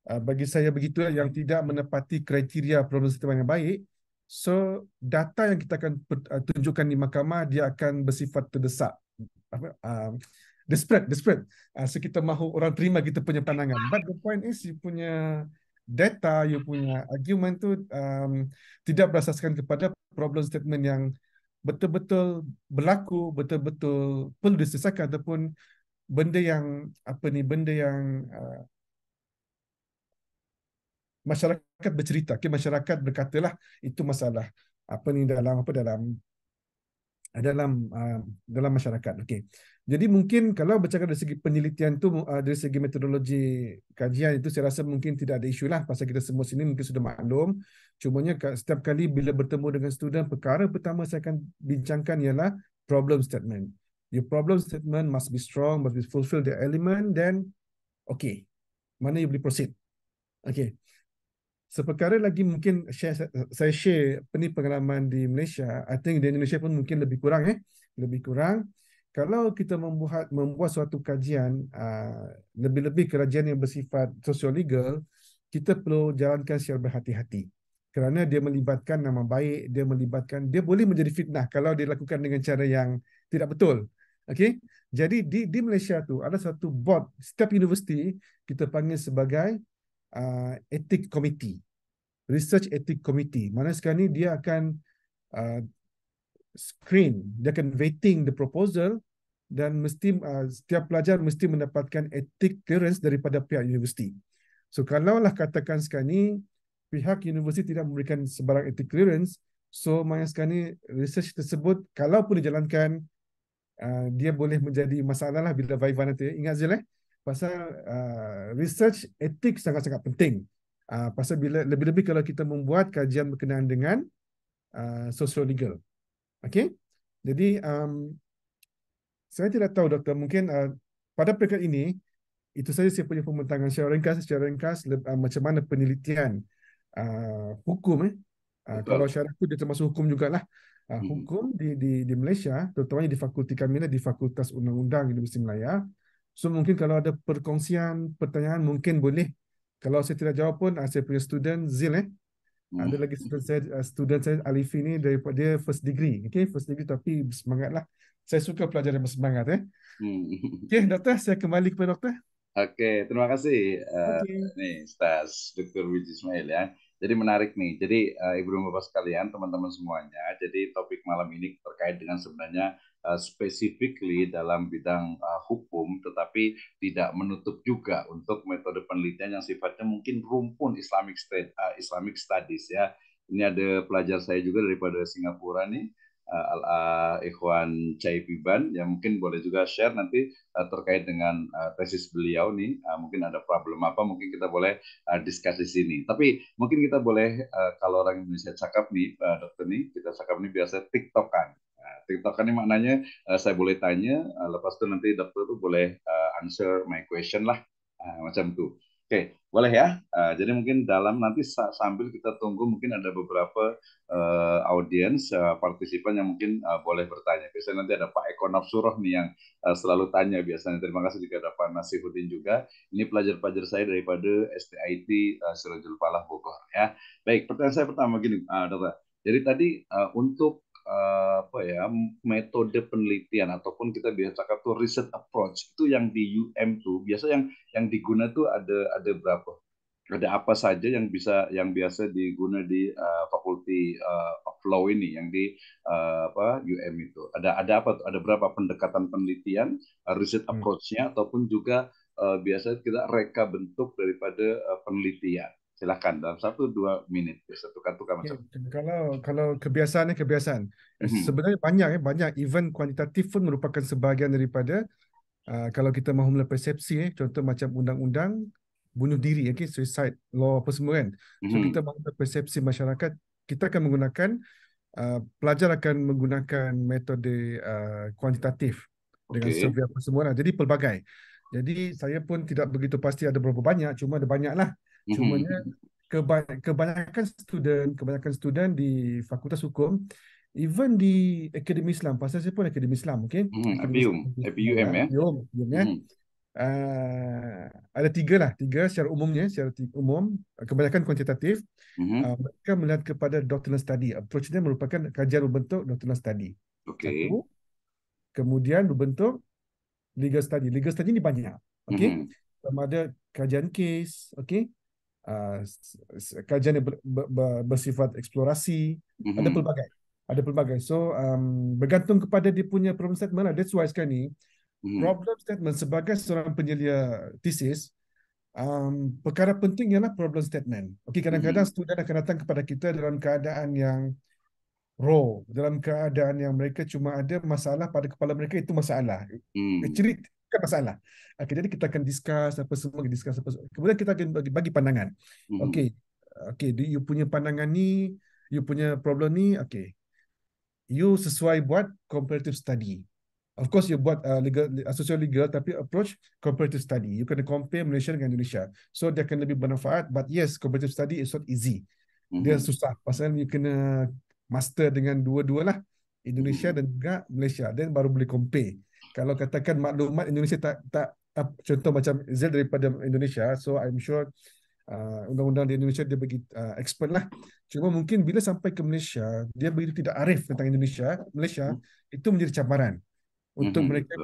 bagi saya begitulah yang tidak menepati kriteria problem settlement yang baik. So data yang kita akan tunjukkan di mahkamah dia akan bersifat terdesak, desperate. So kita mahu orang terima kita punya pandangan. But the point is you punya data, you punya argument tu tidak berasaskan kepada problem statement yang betul-betul berlaku, betul-betul perlu diselesaikan ataupun benda yang benda yang masyarakat bercerita, masyarakat berkatalah itu masalah dalam masyarakat. Okey. Jadi mungkin kalau bercakap dari segi penelitian tu, dari segi metodologi kajian itu, saya rasa mungkin tidak ada isu lah, pasal kita semua sini mungkin sudah maklum. Cumanya setiap kali bila bertemu dengan student, perkara pertama saya akan bincangkan ialah problem statement. Your problem statement must be strong, must be fulfill the element, then okay, mana you boleh proceed. Okay. Seperkara lagi mungkin saya share pengalaman di Malaysia. I think di Indonesia pun mungkin lebih kurang. Lebih kurang. Kalau kita membuat suatu kajian, lebih-lebih kajian yang bersifat sosial-legal, kita perlu jalankan secara berhati-hati. Kerana dia melibatkan nama baik, dia boleh menjadi fitnah kalau dilakukan dengan cara yang tidak betul. Okay? Jadi di Malaysia tu ada satu board, setiap universiti kita panggil sebagai ethic committee, research ethic committee. Mana sekarang ni dia akan screen, dia akan vetting the proposal dan mesti setiap pelajar mesti mendapatkan ethic clearance daripada pihak universiti. So kalaulah katakan sekarang ni pihak universiti tidak memberikan sebarang ethic clearance, so mana sekarang ni research tersebut kalau pun dijalankan, dia boleh menjadi masalah lah bila viva nanti. Ingat Zil, pasal research etik sangat-sangat penting. Pasal bila lebih-lebih kalau kita membuat kajian berkenaan dengan sosio-legal. Okay? Jadi saya tidak tahu doktor, mungkin pada peringkat ini itu saja saya punya pembentangan secara ringkas macam mana penelitian hukum. Kalau syariah itu dia termasuk hukum jugalah. Hukum di Malaysia, terutamanya di fakulti kami, di Fakultas Undang-Undang Universiti Malaya. So mungkin kalau ada perkongsian pertanyaan mungkin boleh. Kalau saya tidak jawab pun, saya punya student Zil. Ada lagi student saya Alif ini daripada dia first degree. Okay, first degree tapi semangatlah. Saya suka pelajar yang bersemangat. Okay, doktor, saya kembali kepada doktor. Oke, terima kasih nih Ustaz Dr. Widji Ismail ya. Jadi menarik nih. Jadi Ibu dan Bapak sekalian, teman-teman semuanya. Jadi topik malam ini terkait dengan sebenarnya specifically dalam bidang hukum, tetapi tidak menutup juga untuk metode penelitian yang sifatnya mungkin rumpun Islamic Studies ya. Ini ada pelajar saya juga daripada Singapura nih. Ikhwan Caipiban yang mungkin boleh juga share nanti terkait dengan tesis beliau nih, mungkin ada problem apa mungkin kita boleh discuss di sini. Tapi mungkin kita boleh kalau orang Indonesia cakap nih dokter nih, kita cakap nih biasa TikTokan. TikTokan ini maknanya saya boleh tanya, lepas itu nanti dokter tuh boleh answer my question lah, macam itu. Oke, boleh ya. Jadi mungkin dalam nanti sambil kita tunggu mungkin ada beberapa audiens, partisipan yang mungkin boleh bertanya. Biasanya nanti ada Pak Eko Nafsuroh nih yang selalu tanya biasanya. Terima kasih juga ada Pak Nasihuddin juga. Ini pelajar-pelajar saya daripada STIT Sirajul Falah Bogor ya. Baik, pertanyaan saya pertama gini, dokter. Jadi tadi untuk metode penelitian ataupun kita biasa cakap tuh research approach itu yang di UM tuh biasa yang diguna tuh ada berapa? Ada apa saja yang biasa diguna di fakulti of law ini yang di UM itu? Ada apa tuh? Ada berapa pendekatan penelitian, research approach-nya ataupun juga biasa kita reka bentuk daripada penelitian. Silakan dalam 1-2 menit bisa tukar-tukar macam. Kalau kebiasaan. Sebenarnya banyak even kuantitatif pun merupakan sebahagian daripada kalau kita mahu melihat persepsi, contoh macam undang-undang bunuh diri, suicide law apa semua kan. So kita mahu persepsi masyarakat, kita akan menggunakan pelajar akan menggunakan metode kuantitatif dengan survei apa semua lah. Jadi pelbagai. Jadi saya pun tidak begitu pasti ada berapa banyak, cuma ada banyak lah. Cumanya kebanyakan student di Fakultas Hukum, even di Akademi Islam, pasal saya pun Akademi Islam, FPUM ya. Ada tiga lah, tiga secara umumnya, secara umum, kebanyakan kuantitatif. Mereka melihat kepada doctrinal study. Approach-nya merupakan kajian berbentuk doctrinal study. Oke. Satu, kemudian berbentuk legal study. Legal study ini banyak. Okey. Sama ada kajian case, okey. Kajian yang bersifat eksplorasi, ada pelbagai. Ada pelbagai. So, bergantung kepada dia punya problem statement lah. That's why sekarang ni, problem statement sebagai seorang penyelia tesis, perkara penting ialah problem statement. Okey, kadang-kadang student akan datang kepada kita dalam keadaan yang raw, dalam keadaan yang mereka cuma ada masalah pada kepala mereka, itu masalah. Actually, bukan masalah. Okay, jadi kita akan discuss apa semua, discuss apa semua. Kemudian kita akan bagi pandangan. Okay, you punya pandangan ni, you punya problem ni, okay. You sesuai buat comparative study. Of course, you buat legal, social legal, tapi approach comparative study. You kena compare Malaysia dengan Indonesia. So, dia akan lebih bermanfaat. But yes, comparative study is not easy. Dia susah. Pasal you kena master dengan dua-dua lah. Indonesia dan juga Malaysia. Then baru boleh compare. Kalau katakan maklumat Indonesia tak contoh macam Z daripada Indonesia, so I'm sure undang-undang di Indonesia dia bagi expert lah. Cuma mungkin bila sampai ke Malaysia, dia begitu tidak arif tentang Malaysia, itu menjadi cabaran untuk mereka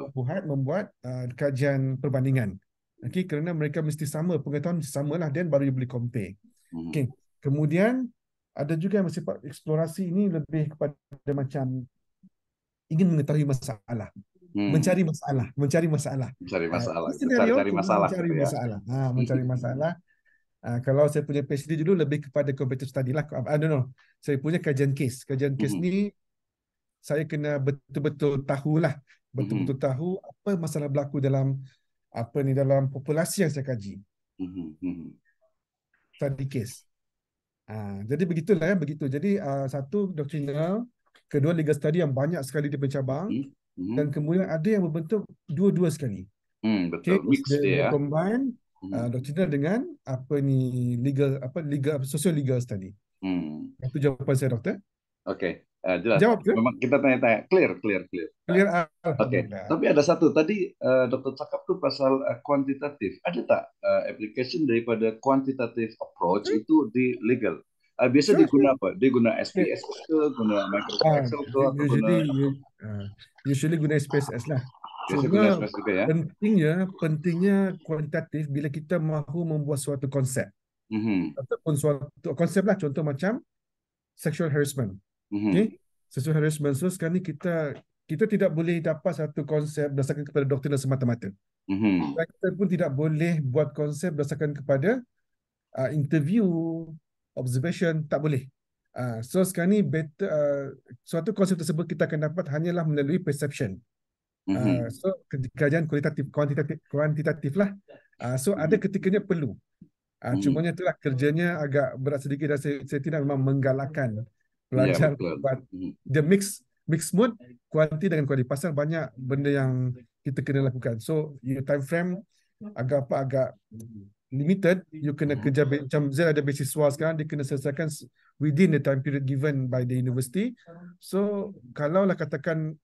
membuat kajian perbandingan. Okay, kerana mereka mesti sama, pengetahuan mesti sama lah, dan baru boleh compare. Okay. Kemudian ada juga yang bersifat eksplorasi, ini lebih kepada macam ingin mengetahui masalah. Mencari masalah. Mencari masalah. Cari masalah. Mencari masalah. Kalau saya punya PhD dulu lebih kepada comparative study lah. I don't know. Saya punya kajian case. Kajian case ni saya kena betul-betul tahulah. Betul-betul tahu apa masalah berlaku dalam dalam populasi yang saya kaji. Study case. Jadi begitulah begitu. Jadi satu doctrinal, kedua legal study yang banyak sekali dia bercabang, dan kemudian ada yang berbentuk dua-dua sekali. Betul. Mix dia. Combine doctrinal dengan legal social legal study. Itu jawapan saya, doktor. Okey. Jelas. Jawab ke? Memang kita tanya-tanya. Clear. Okey. Tapi ada satu tadi Dr. cakap tu pasal kuantitatif. Ada tak application daripada quantitative approach itu di legal? Biasa diguna apa? Dia guna SPSS ke, guna Microsoft Excel ke, atau usually guna SPSS lah. Biasa guna SPSS juga ya. Pentingnya kuantitatif bila kita mahu membuat suatu konsep. Ataupun suatu konsep lah, contoh macam sexual harassment. Okay? Sexual harassment. So sekarang ni kita tidak boleh dapat satu konsep berdasarkan kepada doktrin semata-mata. Kita pun tidak boleh buat konsep berdasarkan kepada interview, observation, tak boleh. So sekarang ni suatu konsep tersebut kita akan dapat hanyalah melalui perception. So kajian kuantitatif lah. So ada ketikanya perlu. Cumanya itulah kerjanya agak berat sedikit, dan saya tidak memang menggalakkan pelajar buat the mix mood kuanti dengan kualiti, pasal banyak benda yang kita kena lakukan. So your time frame agak limited. You kena kerja macam Z ada beasiswa sekarang, dia kena selesaikan within the time period given by the university. So kalaulah katakan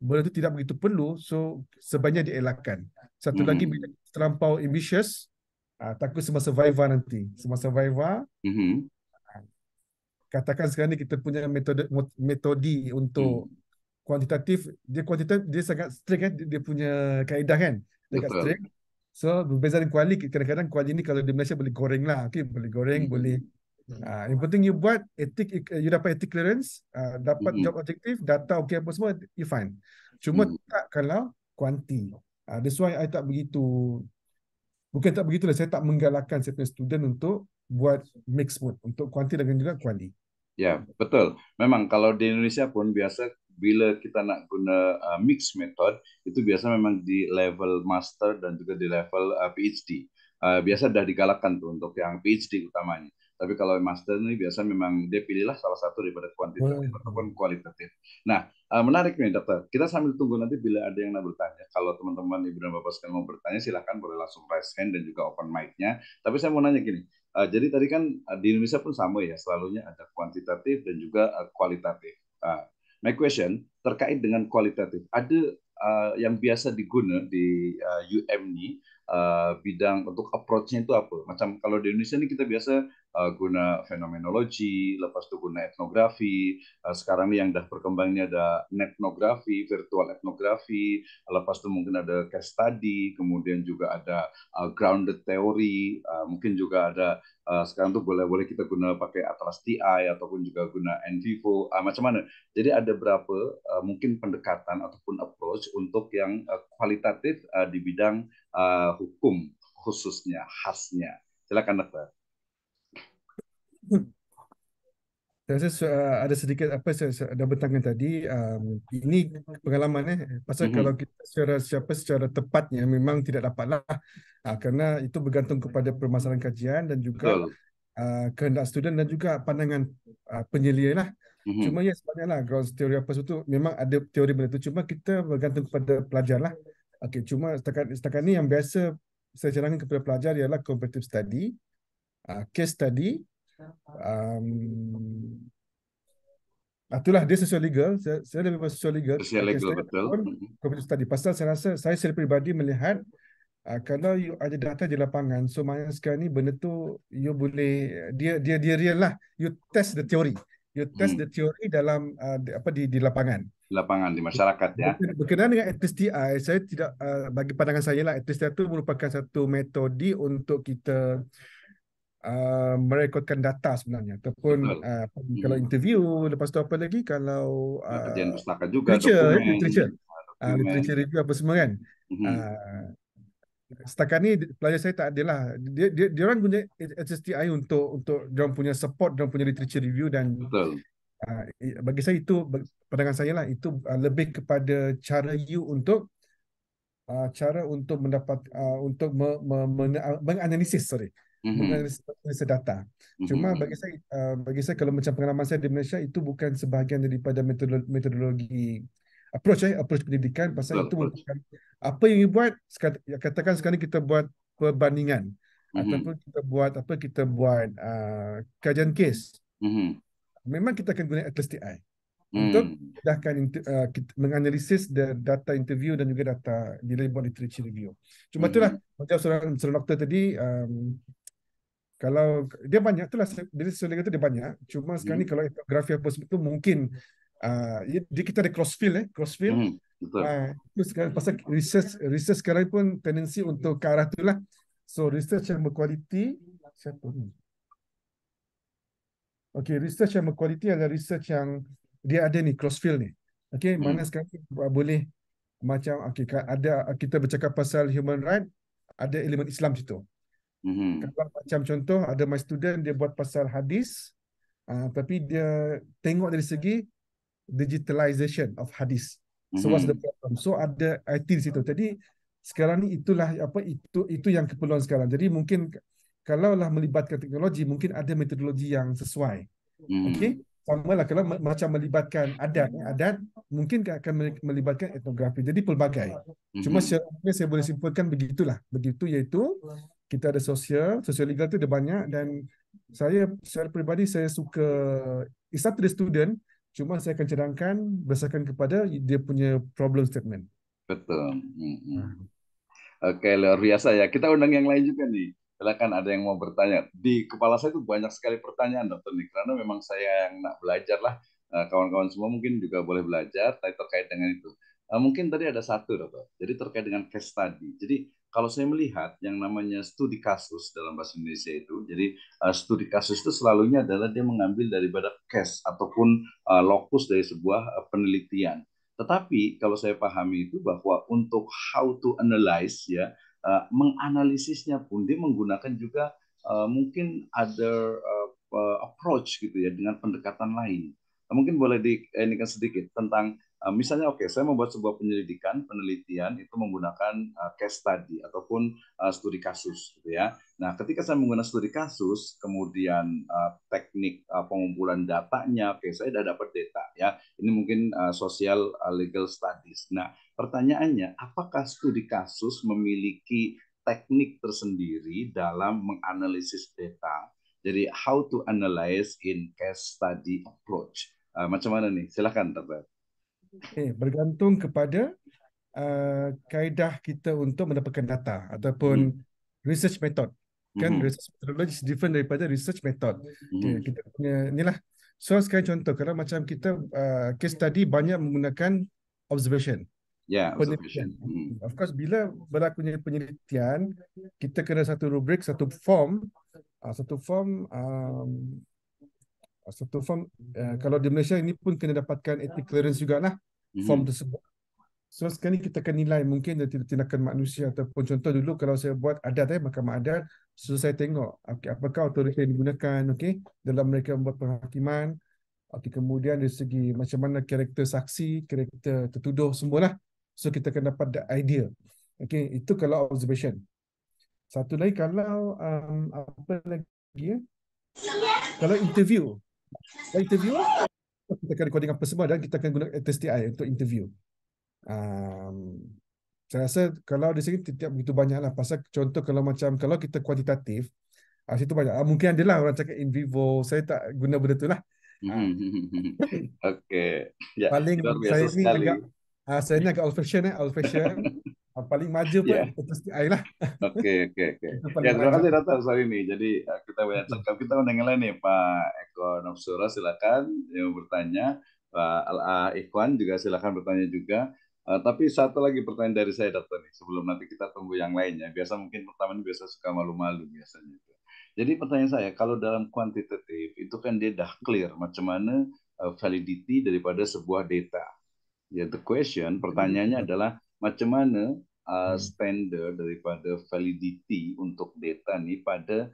benda itu tidak begitu perlu, so sebaiknya dielakkan. Satu lagi, bila terlampau ambitious, takut semasa Viva nanti. Semasa Viva, katakan sekarang ni kita punya metode untuk kuantitatif, dia sangat strict kan, dia punya kaedah kan, dia agak strict. So berbeza dengan kuali, kadang-kadang kuali ni kalau di Malaysia boleh goreng lah, okay? Boleh goreng, boleh. Yang penting you buat you dapat ethic clearance, dapat job objektif, data okay apa semua, you fine. Cuma tak kalau kuanti. That's why I tak begitu, bukan tak begitulah, saya tak menggalakkan saya punya student untuk buat mix mode, untuk kuanti dengan juga kuali. Ya, betul. Memang kalau di Indonesia pun biasa bila kita nak guna mix method, itu biasa memang di level master dan juga di level PhD. Biasa dah digalakkan tuh untuk yang PhD utamanya. Tapi kalau master ini biasa memang dia pilihlah salah satu daripada kuantitatif ataupun kualitatif. Nah, menarik nih dokter. Kita sambil tunggu nanti bila ada yang nak bertanya. Kalau teman-teman ibu dan bapak sekalian mau bertanya, silahkan boleh langsung raise hand dan juga open mic-nya. Tapi saya mau nanya gini. Jadi tadi kan di Indonesia pun sama ya, selalunya ada kuantitatif dan juga kualitatif. My question terkait dengan kualitatif, ada yang biasa diguna di UM ini, bidang untuk approach-nya itu apa? Macam kalau di Indonesia ini kita biasa guna fenomenologi, lepas itu guna etnografi. Sekarang ini yang dah berkembang ini ada netnografi, virtual etnografi, lepas itu mungkin ada case study, kemudian juga ada grounded theory, mungkin juga ada sekarang tuh boleh kita guna pakai Atlas TI ataupun juga guna NVivo, macam mana? Jadi ada berapa mungkin pendekatan ataupun approach untuk yang kualitatif di bidang hukum khususnya, khasnya. Silakan dokter. Saya rasa ada sedikit apa saya dah bertangan tadi. Ini pengalaman pasal kalau kita secara tepatnya memang tidak dapatlah, kerana itu bergantung kepada permasalahan kajian dan juga Betul. kehendak student dan juga pandangan penyelia lah. Cuma ya sebenarnya ground theory apa itu memang ada teori benda itu, cuma kita bergantung kepada pelajar lah. Okey, cuma setakat ni yang biasa saya jalankan kepada pelajar ialah comparative study, case study. Itulah dia sosial legal. Saya lebih pasal sosial legal. Sosial legal, betul. Comparative study. Pasal saya rasa saya pribadi melihat kalau you ada data di lapangan, so maknanya sekarang ni benda tu you boleh dia real lah. You test the theory. You test the theory dalam di lapangan. Di lapangan, di masyarakat ya. Berkenaan dengan STI, saya tidak bagi pandangan saya lah, STI itu merupakan satu metode untuk kita merekodkan data sebenarnya, ataupun kalau interview, lepas tu apa lagi, kalau kajian pustaka juga, literature review apa semua kan. Setakat ni pelajar saya tak adalah, dia orang guna STI untuk dia orang punya support, dia orang punya literature review, dan bagi saya itu, pandangan saya lah, itu lebih kepada cara you untuk mendapat untuk menganalisis menganalisis data. Cuma bagi saya kalau macam pengalaman saya di Malaysia, itu bukan sebahagian daripada metodologi approach pendidikan. Pasal itu merupakan apa yang you buat, katakan sekarang kita buat perbandingan, ataupun kita buat kajian kes. Memang kita akan guna Atlas TI untuk mudahkan menganalisis data interview dan juga data bila buat literature review. Cuma itulah macam seorang doktor tadi, kalau dia banyak itulah, bila saya kata dia banyak. Cuma sekarang ni kalau etnografi apa semua itu mungkin kita ada crossfield. Itu sekarang pasal research sekarang pun tendensi untuk ke arah itulah. So research yang berkualiti, siapa ni? Okey, research yang berkualiti adalah research yang dia ada ni crossfield ni. Okey, mana sekarang boleh macam ada kita bercakap pasal human right, ada elemen Islam situ. Kalau macam contoh ada my student dia buat pasal hadis, tapi dia tengok dari segi digitalization of hadis. So what's the problem? So ada IT di situ. Jadi sekarang ni itulah itu yang keperluan sekarang. Jadi mungkin kalaulah melibatkan teknologi, mungkin ada metodologi yang sesuai. Okey, sama lah kalau macam melibatkan adat, mungkin akan melibatkan etnografi. Jadi pelbagai. Cuma secara umumnya saya boleh simpulkan begitulah. Begitu, iaitu kita ada sosial legal tu ada banyak, dan saya secara peribadi saya suka it's up to the student. Cuma saya akan cadangkan berdasarkan kepada dia punya problem statement. Betul. Oke, luar biasa ya. Kita undang yang lain juga nih. Silakan, ada yang mau bertanya. Di kepala saya itu banyak sekali pertanyaan, Dokter nih, karena memang saya yang nak belajar lah. Kawan-kawan semua mungkin juga boleh belajar terkait dengan itu. Mungkin tadi ada satu, Dokter. Jadi terkait dengan case study. Jadi kalau saya melihat yang namanya studi kasus dalam bahasa Indonesia itu, jadi studi kasus itu selalunya adalah dia mengambil daripada case ataupun lokus dari sebuah penelitian. Tetapi kalau saya pahami itu bahwa untuk how to analyze ya, menganalisisnya pun dia menggunakan juga mungkin other approach gitu ya, dengan pendekatan lain. Mungkin boleh diinikan sedikit tentang misalnya saya membuat sebuah penelitian itu menggunakan case study ataupun studi kasus gitu ya. Nah, ketika saya menggunakan studi kasus, kemudian teknik pengumpulan datanya, saya sudah dapat data ya. Ini mungkin social legal studies. Nah, pertanyaannya, apakah studi kasus memiliki teknik tersendiri dalam menganalisis data? Jadi, how to analyze in case study approach? Macam mana nih? Silakan, Dokter. Bergantung kepada kaedah kita untuk mendapatkan data ataupun research method. Kan research methodology is different daripada research method. Okay, kita punya inilah. So sekarang contoh, kalau macam kita case study banyak menggunakan observation. Ya, observation. Of course, bila berlakunya penelitian, kita kena satu rubrik, satu form, kalau di Malaysia ini pun kena dapatkan ethics clearance jugalah form tersebut. So sekarang ni kita akan nilai mungkin dari tindakan manusia ataupun contoh dulu kalau saya buat adat mahkamah adat, so saya tengok apakah autoriti yang digunakan dalam mereka membuat penghakiman. Kemudian dari segi macam mana karakter saksi, karakter tertuduh semualah. So kita akan dapat the idea. Itu kalau observation. Satu lagi kalau apa lagi ya? Kalau interview. Kita akan recording apa semua dan kita akan guna STI untuk interview. Saya rasa kalau di sini tidak begitu banyak lah. Pasal contoh kalau kita kuantitatif, situ banyak. Mungkin ada lah orang cakap in vivo. Saya tak guna benda tu lah. Oke. Ya, paling luar biasa sekali. Saya ni agak old fashion. Paling maju pun STI lah. Oke. Ya, terima kasih Dr. Sarini. Jadi kita banyak cakap. Kita undang lagi nih Pak Eko Nofsura, silakan yang bertanya. Pak Ikhwan juga silakan bertanya juga. Tapi satu lagi pertanyaan dari saya Dokter nih, sebelum nanti kita tunggu yang lainnya. Biasa mungkin pertama ini biasa suka malu-malu biasanya. Jadi pertanyaan saya, kalau dalam kuantitatif itu kan dia dah clear macam mana validity daripada sebuah data. Ya, the question, pertanyaannya adalah macam mana standar daripada validity untuk data nih pada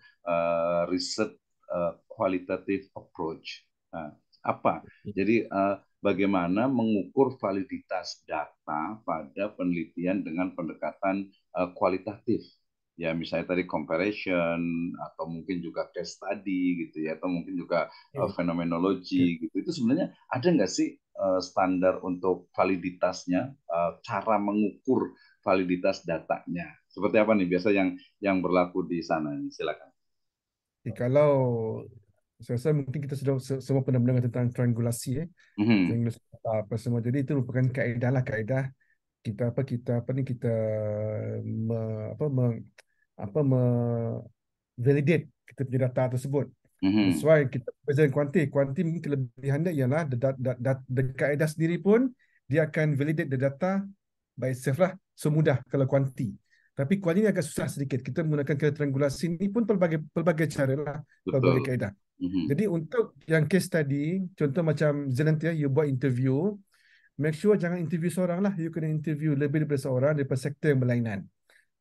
research qualitative approach. Apa? Jadi bagaimana mengukur validitas data pada penelitian dengan pendekatan kualitatif. Ya, misalnya tadi comparison atau mungkin juga case study gitu ya, atau mungkin juga fenomenologi gitu. Itu sebenarnya ada nggak sih standar untuk validitasnya, cara mengukur validitas datanya? Seperti apa nih biasa yang berlaku di sana? Silakan. Kalau saya rasa mungkin kita sudah semua pernah mendengar tentang triangulasi triangulasi apa semua. Jadi itu merupakan kaedah kita validate kita punya data tersebut. That's why kita berbeza dengan kuanti mungkin kelebihannya ialah kaedah sendiri pun dia akan validate the data by itself lah, so mudah kalau kuanti. Tapi kuanti ini agak susah sedikit. Kita menggunakan triangulasi ini pun pelbagai cara lah, pelbagai kaedah. Jadi untuk yang case tadi, contoh macam Zenantia, you buat interview, make sure jangan interview seorang lah, you kena interview lebih daripada seorang daripada sektor yang berlainan.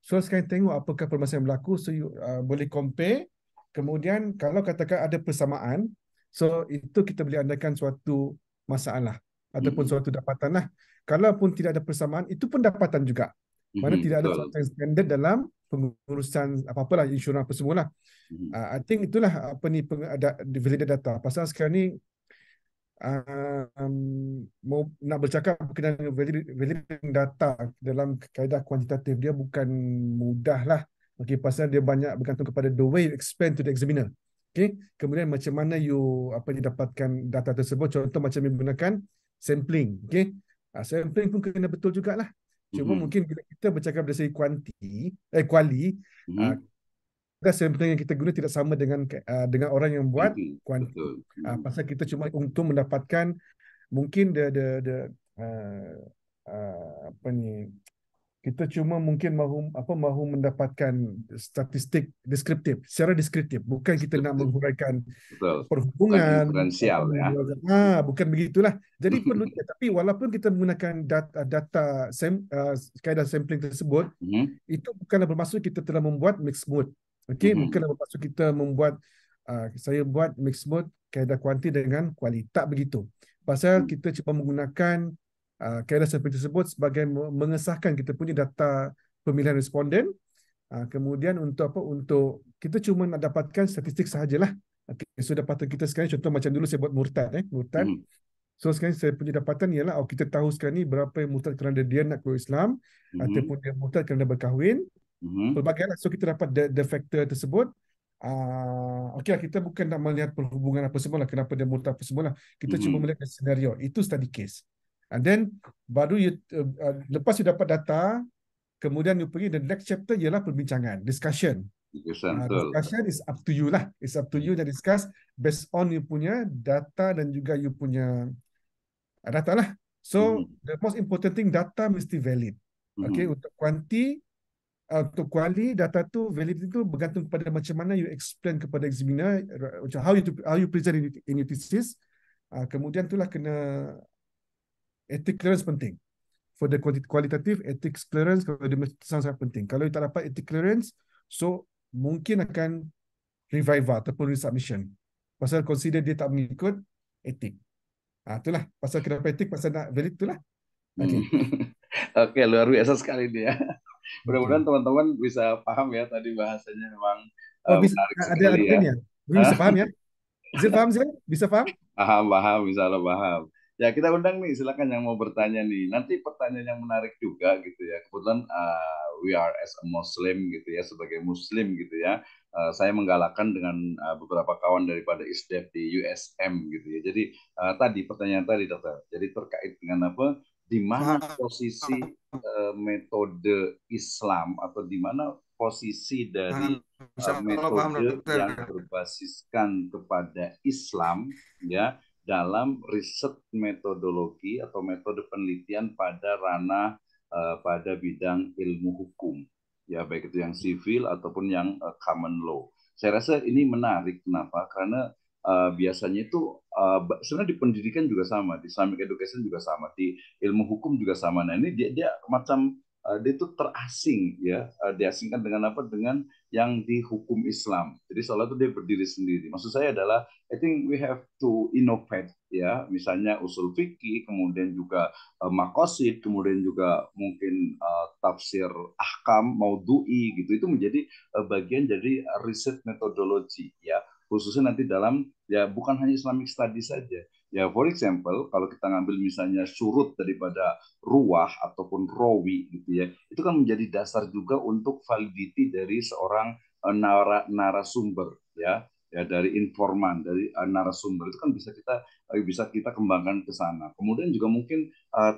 So sekarang tengok apakah permasalahan yang berlaku, so you boleh compare. Kemudian kalau katakan ada persamaan, so itu kita boleh andaikan suatu masalah ataupun suatu dapatan lah. Kalaupun tidak ada persamaan, itu pun dapatan juga. Mana tidak ada suatu yang standard dalam pengurusan apa-apalah, insurans apa semua lah. I think itulah validated data. Pasal sekarang ni nak bercakap berkenaan validating data dalam kaedah kuantitatif dia bukan mudah lah. Pasal dia banyak bergantung kepada the way you explain to the examiner. Kemudian macam mana you dapatkan data tersebut. Contoh macam menggunakan sampling. Sampling pun kena betul jugalah. Cuma mungkin bila kita bercakap dari segi kuali, sampling yang kita guna tidak sama dengan orang yang buat kuanti. Pasal kita cuma untuk mendapatkan mungkin kita cuma mungkin mahu mendapatkan statistik secara deskriptif, bukan kita nak menguraikan perhubungan diferensial ya. Bukan begitulah. Jadi perlu tapi walaupun kita menggunakan data kaedah sampling tersebut, itu bukanlah bermaksud kita telah membuat mixed mode. Bukanlah bermaksud kita membuat saya buat mixed mode kaedah kuanti dengan kuali, tak begitu. Pasal kita cuma menggunakan kaedah sampling tersebut sebagai mengesahkan kita punya data pemilihan responden. Kemudian untuk kita cuma nak dapatkan statistik sahajalah. So dapatan kita sekarang contoh macam dulu saya buat murtad. So sekarang saya punya dapatan ialah kita tahu sekarang ni berapa yang murtad kerana dia nak keluar Islam ataupun dia murtad kerana berkahwin. Pelbagai lah. So kita dapat the factor tersebut. Kita bukan nak melihat perhubungan apa semua lah, kenapa dia murtad apa semua lah. Kita cuma melihat senario. Itu study case. And then baru lepas you dapat data, kemudian you pergi, the next chapter ialah perbincangan, discussion. Discussion is up to you lah. It's up to you to discuss based on you punya data dan juga you punya data lah. So the most important thing, data mesti valid. Okay, untuk untuk kuali data tu validity tu bergantung kepada macam mana you explain kepada examiner, how you present in your thesis. Kemudian itulah kena ethics clearance penting. For the qualitative ethics clearance, kalau dia sangat penting. Kalau you tak dapat ethics clearance, so mungkin akan revival ataupun resubmission. Pasal consider dia tak mengikut etik. Itulah pasal kena etik, pasal nak valid itulah. Okay. Oke, luar biasa sekali dia. Mudah-mudahan teman-teman bisa paham ya, tadi bahasanya memang menarik sekali ya. Bisa paham ya? Zil paham, Zil? Bisa paham? Paham, bisa lo paham. Ya, kita undang nih, silakan yang mau bertanya nih. Nanti pertanyaan yang menarik juga gitu ya. Kebetulan we are as a Muslim gitu ya, sebagai Muslim gitu ya. Saya menggalakkan dengan beberapa kawan daripada ISDEF di USM gitu ya. Jadi tadi pertanyaan tadi dokter. Jadi terkait dengan apa? Di mana posisi metode Islam atau di mana posisi dari metode yang berbasiskan kepada Islam ya dalam riset metodologi atau metode penelitian pada ranah pada bidang ilmu hukum ya, baik itu yang sivil ataupun yang common law. Saya rasa ini menarik. Kenapa? Karena biasanya itu sebenarnya di pendidikan juga sama, di Islamic education juga sama, di ilmu hukum juga sama. Nah ini dia macam dia itu terasing ya, diasingkan dengan apa? Dengan yang di hukum Islam. Jadi seolah itu dia berdiri sendiri. Maksud saya adalah I think we have to innovate ya, misalnya usul fikih, kemudian juga maqasid, kemudian juga mungkin tafsir ahkam, maudhu'i gitu. Itu menjadi bagian dari riset metodologi ya, khususnya nanti dalam ya bukan hanya Islamic studies saja. Ya, for example, kalau kita ngambil misalnya surut daripada ruwah ataupun rawi gitu ya, itu kan menjadi dasar juga untuk validity dari seorang narasumber ya, dari informan, dari narasumber itu kan bisa kita kembangkan ke sana. Kemudian juga mungkin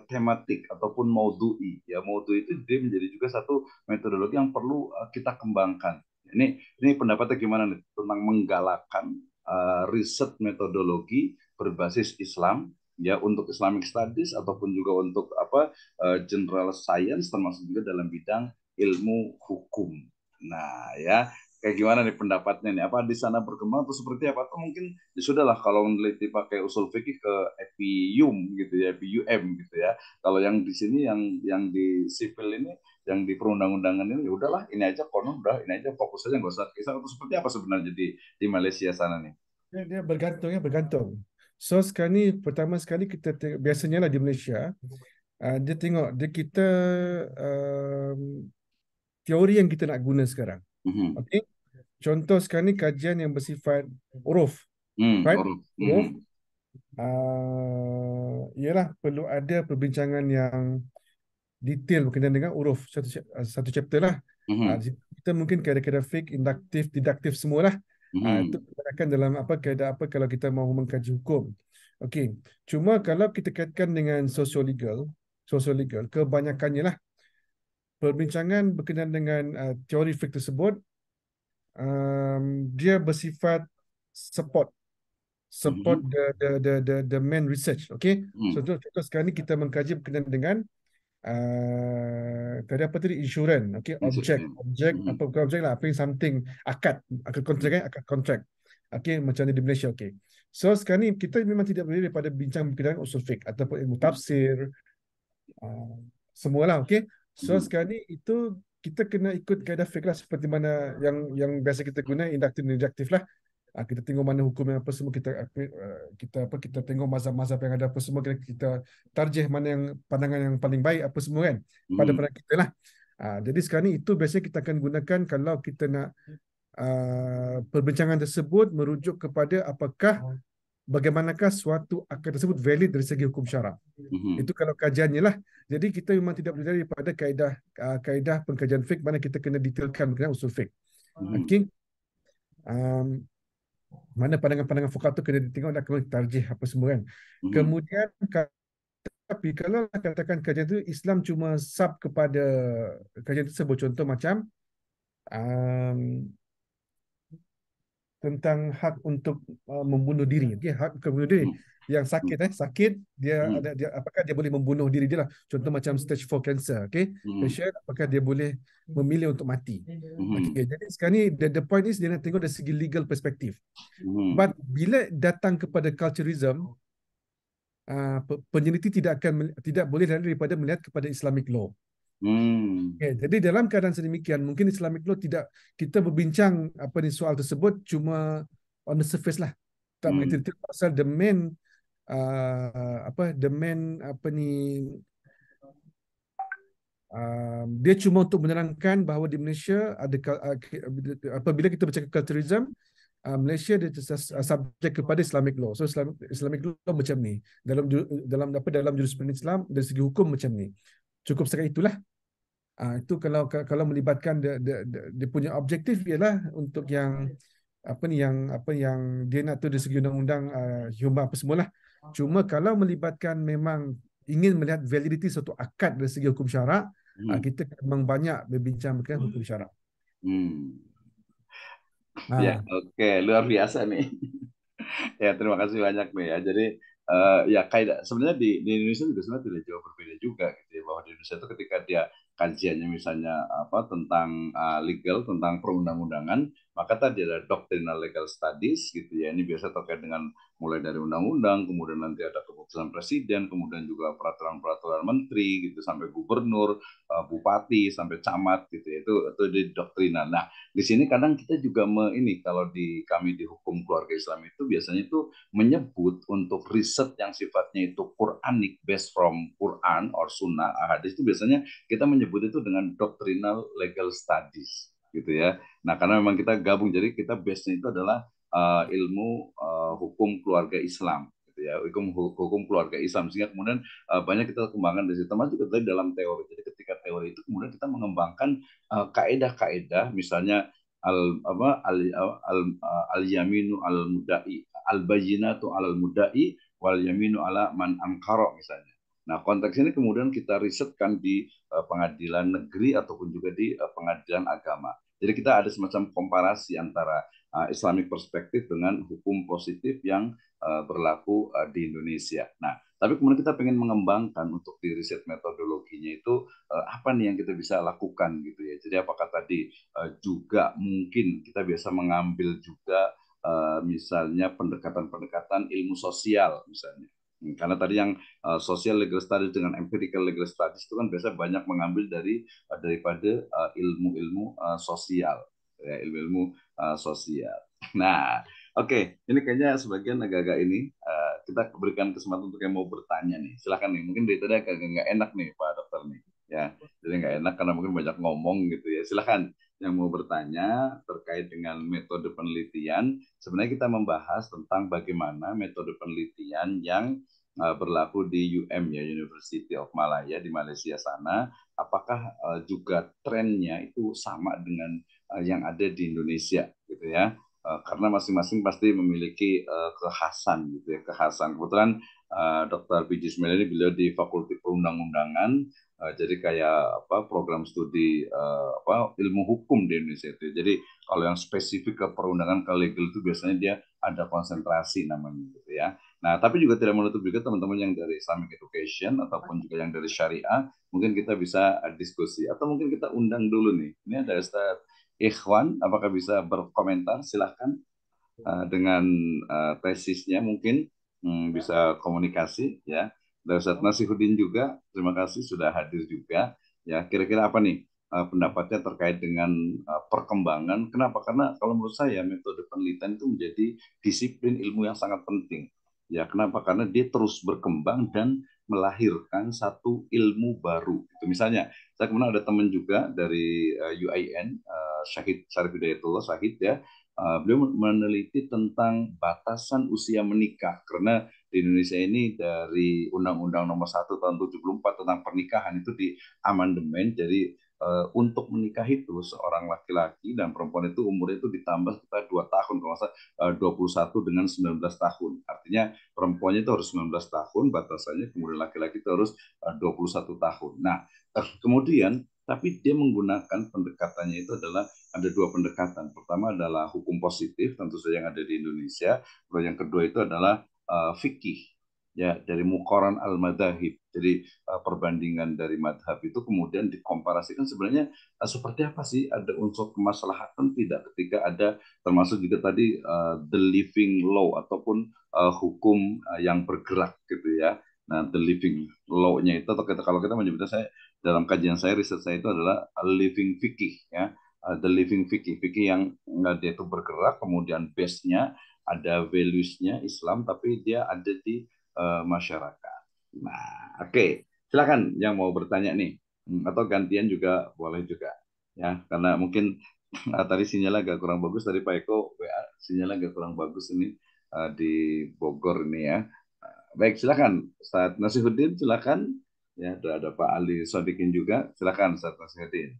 tematik ataupun maudhu'i ya, maudhu'i itu dia menjadi juga satu metodologi yang perlu kita kembangkan. Ini pendapatnya gimana nih tentang menggalakkan riset metodologi berbasis Islam ya, untuk Islamic Studies ataupun juga untuk general science, termasuk juga dalam bidang ilmu hukum. Nah ya, kayak gimana nih pendapatnya nih? Apa di sana berkembang atau seperti apa? Atau mungkin ya sudahlah kalau meneliti pakai usul fikih ke EPIUM gitu ya, EPIUM gitu ya. Kalau yang di sini yang di sipil ini, yang di perundang-undangan ini, ya udahlah ini aja konon, udah ini aja fokus aja, nggak usah kisah. Atau seperti apa sebenarnya di Malaysia sana nih? Dia bergantung. So sekarang ni pertama sekali kita biasanya lah di Malaysia dia tengok kita teori yang kita nak guna sekarang. Okay? Contoh sekarang ni kajian yang bersifat uruf. Right? Uruf. Ialah perlu ada perbincangan yang detail berkenaan dengan uruf, satu chapter lah. Kita mungkin kaedah-kaedah fiqh, induktif, diduktif semualah. Itu kebanyakan dalam kaedah apa kalau kita mahu mengkaji hukum. Okey. Cuma kalau kita kaitkan dengan sosiolegal, kebanyakannya lah perbincangan berkenaan dengan teori fiqh tersebut dia bersifat support the main research. Okay, contoh sekarang ni kita mengkaji berkenaan dengan tadi apa tadi, insurans. Okay, objek apa bukan objek lah, apa yang something akad kontrak. Okay, macam ni di Malaysia. Okay, so sekarang ni kita memang tidak berdiri daripada bincang berkenaan usul fiqh ataupun ilmu tafsir semualah. Okay, so sekarang ni itu kita kena ikut kaedah fiqh lah, seperti mana yang biasa kita guna, induktif dan deduktif lah. Kita tengok mana hukum yang apa semua, kita tengok mazhab-mazhab yang ada apa semua, kita tarjih mana yang pandangan yang paling baik apa semua kan, pada pandangan kita lah. Jadi sekarang ni itu biasanya kita akan gunakan kalau kita nak perbincangan tersebut merujuk kepada bagaimanakah suatu akad tersebut valid dari segi hukum syarak. Itu kalau kajiannya lah. Jadi kita memang tidak berdiri daripada kaedah pengkajian fiqh, mana kita kena detailkan berkenaan usul fiqh. Okay. Mana pandangan-pandangan fuqaha tu kena ditengok dan kena tarjih apa semua kan. Kemudian Tapi kalau katakan kajian itu Islam cuma sub kepada kajian tersebut, contoh macam um, tentang hak untuk membunuh diri, okay? Hak untuk membunuh diri Hmm. yang sakit, Hmm. sakit dia Hmm. ada dia, apakah dia boleh membunuh diri dia lah. Contoh macam stage 4 cancer, okay? Hmm. Patient apakah dia boleh memilih untuk mati. Hmm. Okay, jadi sekarang ni the point is dia nak tengok dari segi legal perspektif. Hmm. But bila datang kepada culturism, peneliti tidak boleh lari daripada melihat kepada Islamic law. Hmm. Okay, jadi dalam keadaan sedemikian, mungkin Islamic law tidak, kita berbincang apa ni soal tersebut cuma on the surface lah. Tak Hmm. begitu pasal the main apa ni dia cuma untuk menerangkan bahawa di Malaysia ada apabila kita bercakap culturism, Malaysia dia subjek kepada Islamic law. So Islamic law macam ni. Dalam jurisprudens Islam dari segi hukum macam ni. Cukup setakat itulah. Itu kalau melibatkan dia punya objektif ialah untuk yang apa yang dia nak tu dari segi undang-undang human apa semualah. Cuma kalau melibatkan memang ingin melihat validity suatu akad dari segi hukum syarak, kita memang banyak berbincang berkaitan hukum syarak. Hmm. Ya, Ah. oke, luar biasa nih. Ya, terima kasih banyak nih ya. Jadi ya kayak sebenarnya di Indonesia juga sebenarnya tidak jauh berbeda juga gitu ya, bahwa di Indonesia itu ketika dia kajiannya misalnya apa tentang legal, tentang perundang-undangan, maka tadi ada doctrinal legal studies gitu ya. Ini biasa terkait dengan mulai dari undang-undang, kemudian nanti ada keputusan presiden, kemudian juga peraturan-peraturan menteri gitu sampai gubernur, bupati sampai camat gitu ya. Itu di doktrinal. Nah, di sini kadang kita juga ini kalau di kami di hukum keluarga Islam itu biasanya itu menyebut untuk riset yang sifatnya itu Quranic based from Quran or Sunnah hadis itu biasanya kita menyebut itu dengan doctrinal legal studies gitu ya. Nah karena memang kita gabung jadi kita base-nya itu adalah ilmu hukum keluarga Islam gitu ya, hukum keluarga Islam sehingga kemudian banyak kita kembangkan dari situ termasuk juga dalam teori. Jadi ketika teori itu kemudian kita mengembangkan kaedah-kaedah misalnya al yaminu al mudai al bayinatu al mudai wal yaminu ala man ankara misalnya. Nah, konteks ini kemudian kita risetkan di pengadilan negeri ataupun juga di pengadilan agama. Jadi kita ada semacam komparasi antara Islamic perspektif dengan hukum positif yang berlaku di Indonesia. Nah, tapi kemudian kita pengen mengembangkan untuk di riset metodologinya itu apa nih yang kita bisa lakukan gitu ya. Jadi apakah tadi juga mungkin kita biasa mengambil juga misalnya pendekatan-pendekatan ilmu sosial misalnya. Karena tadi yang social legal studies dengan empirical legal studies itu kan biasa banyak mengambil daripada ilmu-ilmu sosial, ya, ilmu-ilmu sosial. Nah, oke, ini kayaknya sebagian agak-agak ini kita berikan kesempatan untuk yang mau bertanya nih. Silakan nih, mungkin dari tadi agak nggak enak nih Pak Dokter nih, ya. Jadi nggak enak karena mungkin banyak ngomong gitu ya. Silakan yang mau bertanya terkait dengan metode penelitian. Sebenarnya kita membahas tentang bagaimana metode penelitian yang berlaku di UM ya, University of Malaya di Malaysia sana. Apakah juga trennya itu sama dengan yang ada di Indonesia gitu ya? Karena masing-masing pasti memiliki kekhasan gitu ya, kekhasan. Kebetulan Dr. Biji Ismail ini beliau di Fakultas Perundang-undangan, jadi kayak apa program studi ilmu hukum di Indonesia itu. Jadi kalau yang spesifik ke perundangan ke legal itu biasanya dia ada konsentrasi namanya gitu ya. Nah, tapi juga tidak menutup juga teman-teman yang dari Islamic Education ataupun juga yang dari Syariah, mungkin kita bisa diskusi atau mungkin kita undang dulu nih. Ini ada Ustaz Ikhwan, apakah bisa berkomentar? Silahkan dengan tesisnya mungkin bisa komunikasi ya. Dan Ustaz Nasihuddin juga, terima kasih sudah hadir juga. Ya, kira-kira apa nih pendapatnya terkait dengan perkembangan? Kenapa? Karena kalau menurut saya metode penelitian itu menjadi disiplin ilmu yang sangat penting. Ya, kenapa? Karena dia terus berkembang dan melahirkan satu ilmu baru. Itu misalnya, saya kemudian ada teman juga dari UIN, Syahid Syarif Hidayatullah Syahid ya, beliau meneliti tentang batasan usia menikah karena di Indonesia ini dari Undang-Undang Nomor 1 tahun 74 tentang pernikahan itu di amandemen jadi untuk menikah itu seorang laki-laki dan perempuan itu umurnya itu ditambah kita 2 tahun, kalau nggak salah 21 dengan 19 tahun. Artinya perempuannya itu harus 19 tahun batasannya, kemudian laki-laki itu harus 21 tahun. Nah, kemudian tapi dia menggunakan pendekatannya itu adalah ada 2 pendekatan. Pertama adalah hukum positif, tentu saja yang ada di Indonesia. Lalu yang kedua itu adalah fikih, ya, dari Muqaran al-Madahib. Jadi perbandingan dari madhab itu kemudian dikomparasikan sebenarnya seperti apa sih, ada unsur kemaslahatan tidak ketika ada, termasuk juga tadi the living law ataupun hukum yang bergerak gitu ya. Nah, the living law-nya itu, atau kalau kita menyebutnya, saya dalam kajian saya, riset saya itu adalah living fikih ya. The living fikih, fikih yang dia itu bergerak, kemudian base-nya ada values-nya Islam, tapi dia ada di masyarakat. Nah, oke. Silakan yang mau bertanya nih. Atau gantian juga boleh juga. Ya, karena mungkin tadi sinyalnya agak kurang bagus, dari Pak Eko WA sinyalnya agak kurang bagus ini di Bogor ini ya. Baik, silakan Ustaz Nasihuddin, silakan. Ya, ada Pak Ali Sodikin juga. Silakan Ustaz Nasihuddin.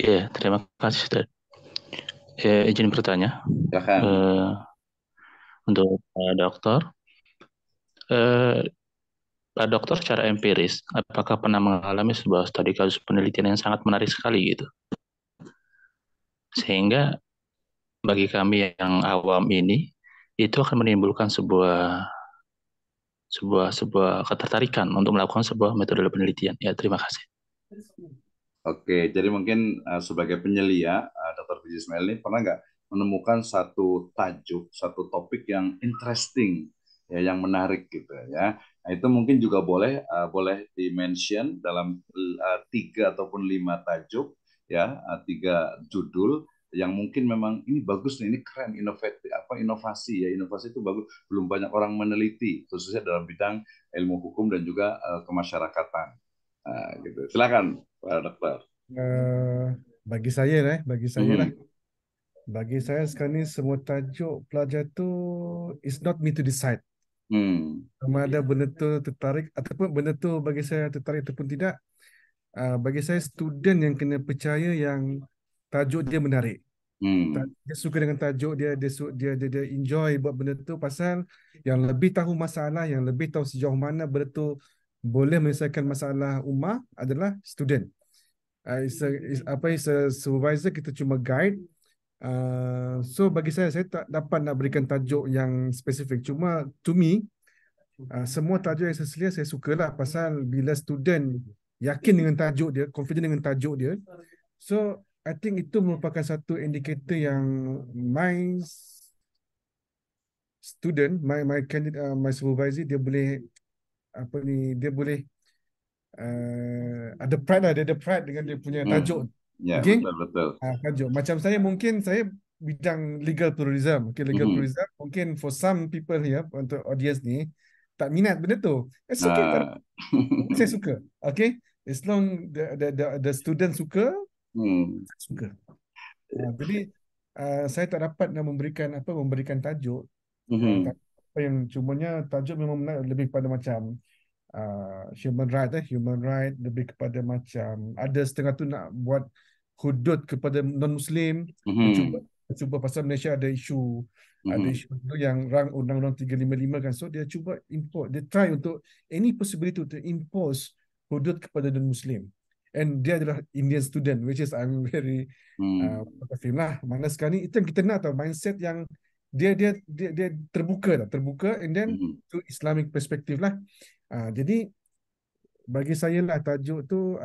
Ya, terima kasih Ustaz. Ya, izin bertanya. Silakan. Untuk dokter, Pak Dokter secara empiris, apakah pernah mengalami sebuah studi kasus penelitian yang sangat menarik sekali gitu? Sehingga bagi kami yang awam ini, itu akan menimbulkan sebuah ketertarikan untuk melakukan sebuah metode penelitian. Ya, terima kasih. Oke, jadi mungkin sebagai penyelia, Dr. Fiji Ismail ini pernah nggak menemukan satu tajuk, satu topik yang interesting, ya, yang menarik gitu ya. Nah, itu mungkin juga boleh di-mention dalam 3 ataupun 5 tajuk, ya, 3 judul yang mungkin memang ini bagus nih, ini keren, inovatif, inovasi ya, inovasi itu bagus, belum banyak orang meneliti, khususnya dalam bidang ilmu hukum dan juga kemasyarakatan. Nah, gitu. Silakan Pak Dokter. Bagi saya lah, bagi saya sekarang ni semua tajuk pelajar tu is not me to decide. Sama ada benda tu tertarik ataupun benda tu bagi saya tertarik ataupun tidak. Bagi saya student yang kena percaya yang tajuk dia menarik. Dia suka dengan tajuk dia enjoy buat benda tu, pasal yang lebih tahu masalah, yang lebih tahu sejauh mana benda tu boleh menyelesaikan masalah ummah adalah student. Is a supervisor, kita cuma guide. So bagi saya tak dapat nak berikan tajuk yang spesifik. Cuma to me, semua tajuk yang saya selia saya sukalah, pasal bila student yakin dengan tajuk dia, confident dengan tajuk dia, so I think itu merupakan satu indikator yang my student, my candidate, my supervisor, dia boleh dia boleh ada pride lah, dia ada pride dengan dia punya tajuk. Ya, okay? Betul. Tajuk. Macam saya, mungkin saya bidang legal pluralism. Okay, legal pluralism. Mungkin for some people here, untuk audience ni, tak minat benda tu. It's okay. Saya suka. Okay? As long the student suka, suka. Jadi, saya tak dapat nak memberikan tajuk. Apa yang cumanya tajuk memang lebih pada macam human right, lebih kepada macam ada setengah tu nak buat hudud kepada non-Muslim. Cuba pasal Malaysia ada isu tu yang rang Undang-Undang 355 kan, so dia cuba dia try untuk any possibility to impose hudud kepada non-Muslim, and dia adalah Indian student, which is I'm very lah. Mana sekarang ni itu yang kita nak tahu, mindset yang dia terbuka, and then to Islamic perspective lah. Jadi bagi saya lah tajuk tu,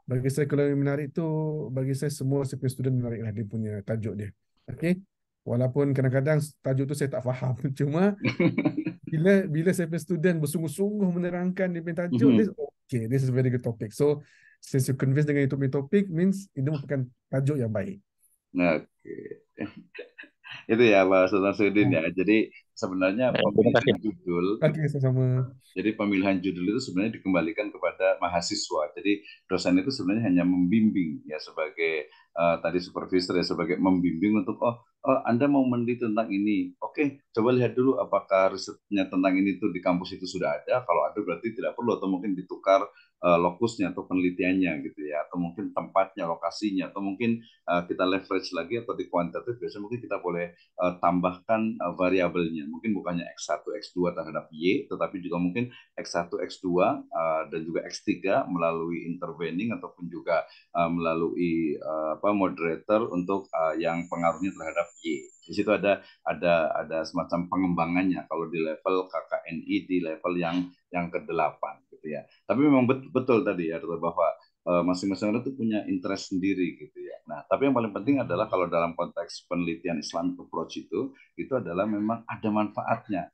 bagi saya kalau yang menarik tu, bagi saya semua student menarik lah dia punya tajuk dia. Okay, walaupun kadang-kadang tajuk tu saya tak faham, cuma bila saya punya student bersungguh-sungguh menerangkan dia punya tajuk, this is a very good topic. So since you convince dengan itu punya topik, means itu merupakan tajuk yang baik. Itu ya Pak Sultan Sudin ya. Jadi sebenarnya pemilihan judul, jadi pemilihan judul itu sebenarnya dikembalikan kepada mahasiswa. Jadi dosen itu sebenarnya hanya membimbing ya, sebagai tadi supervisor ya sebagai membimbing untuk Anda mau meneliti tentang ini. Oke, coba lihat dulu apakah risetnya tentang ini tuh di kampus itu sudah ada. Kalau ada berarti tidak perlu atau mungkin ditukar lokusnya atau penelitiannya gitu ya, atau mungkin tempatnya, lokasinya, atau mungkin kita leverage lagi atau di kuantitatif biasanya mungkin kita boleh tambahkan variabelnya. Mungkin bukannya X1, X2 terhadap Y, tetapi juga mungkin X1, X2 dan juga X3 melalui intervening ataupun juga melalui moderator untuk yang pengaruhnya terhadap Y. Di situ ada semacam pengembangannya kalau di level KKNI di level yang ke-8 gitu ya. Tapi memang betul tadi ya bahwa masing-masing orang itu punya interest sendiri gitu ya. Nah, tapi yang paling penting adalah kalau dalam konteks penelitian Islamic approach itu adalah memang ada manfaatnya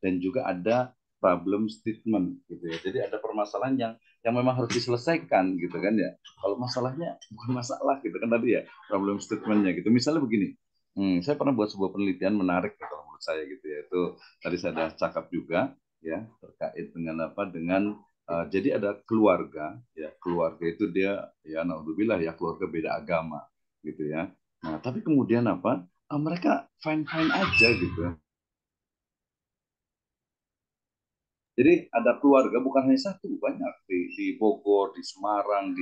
dan juga ada problem statement gitu ya. Jadi ada permasalahan yang memang harus diselesaikan gitu kan ya. Kalau masalahnya bukan masalah gitu kan tadi ya, problem statementnya gitu. Misalnya begini, saya pernah buat sebuah penelitian menarik gitu, menurut saya gitu ya. Itu tadi saya sudah cakap juga ya terkait dengan dengan jadi ada keluarga ya, keluarga itu dia ya naudzubillah ya keluarga beda agama gitu ya. Nah, tapi kemudian mereka fine fine aja gitu. Jadi ada keluarga bukan hanya satu, banyak di Bogor, di Semarang,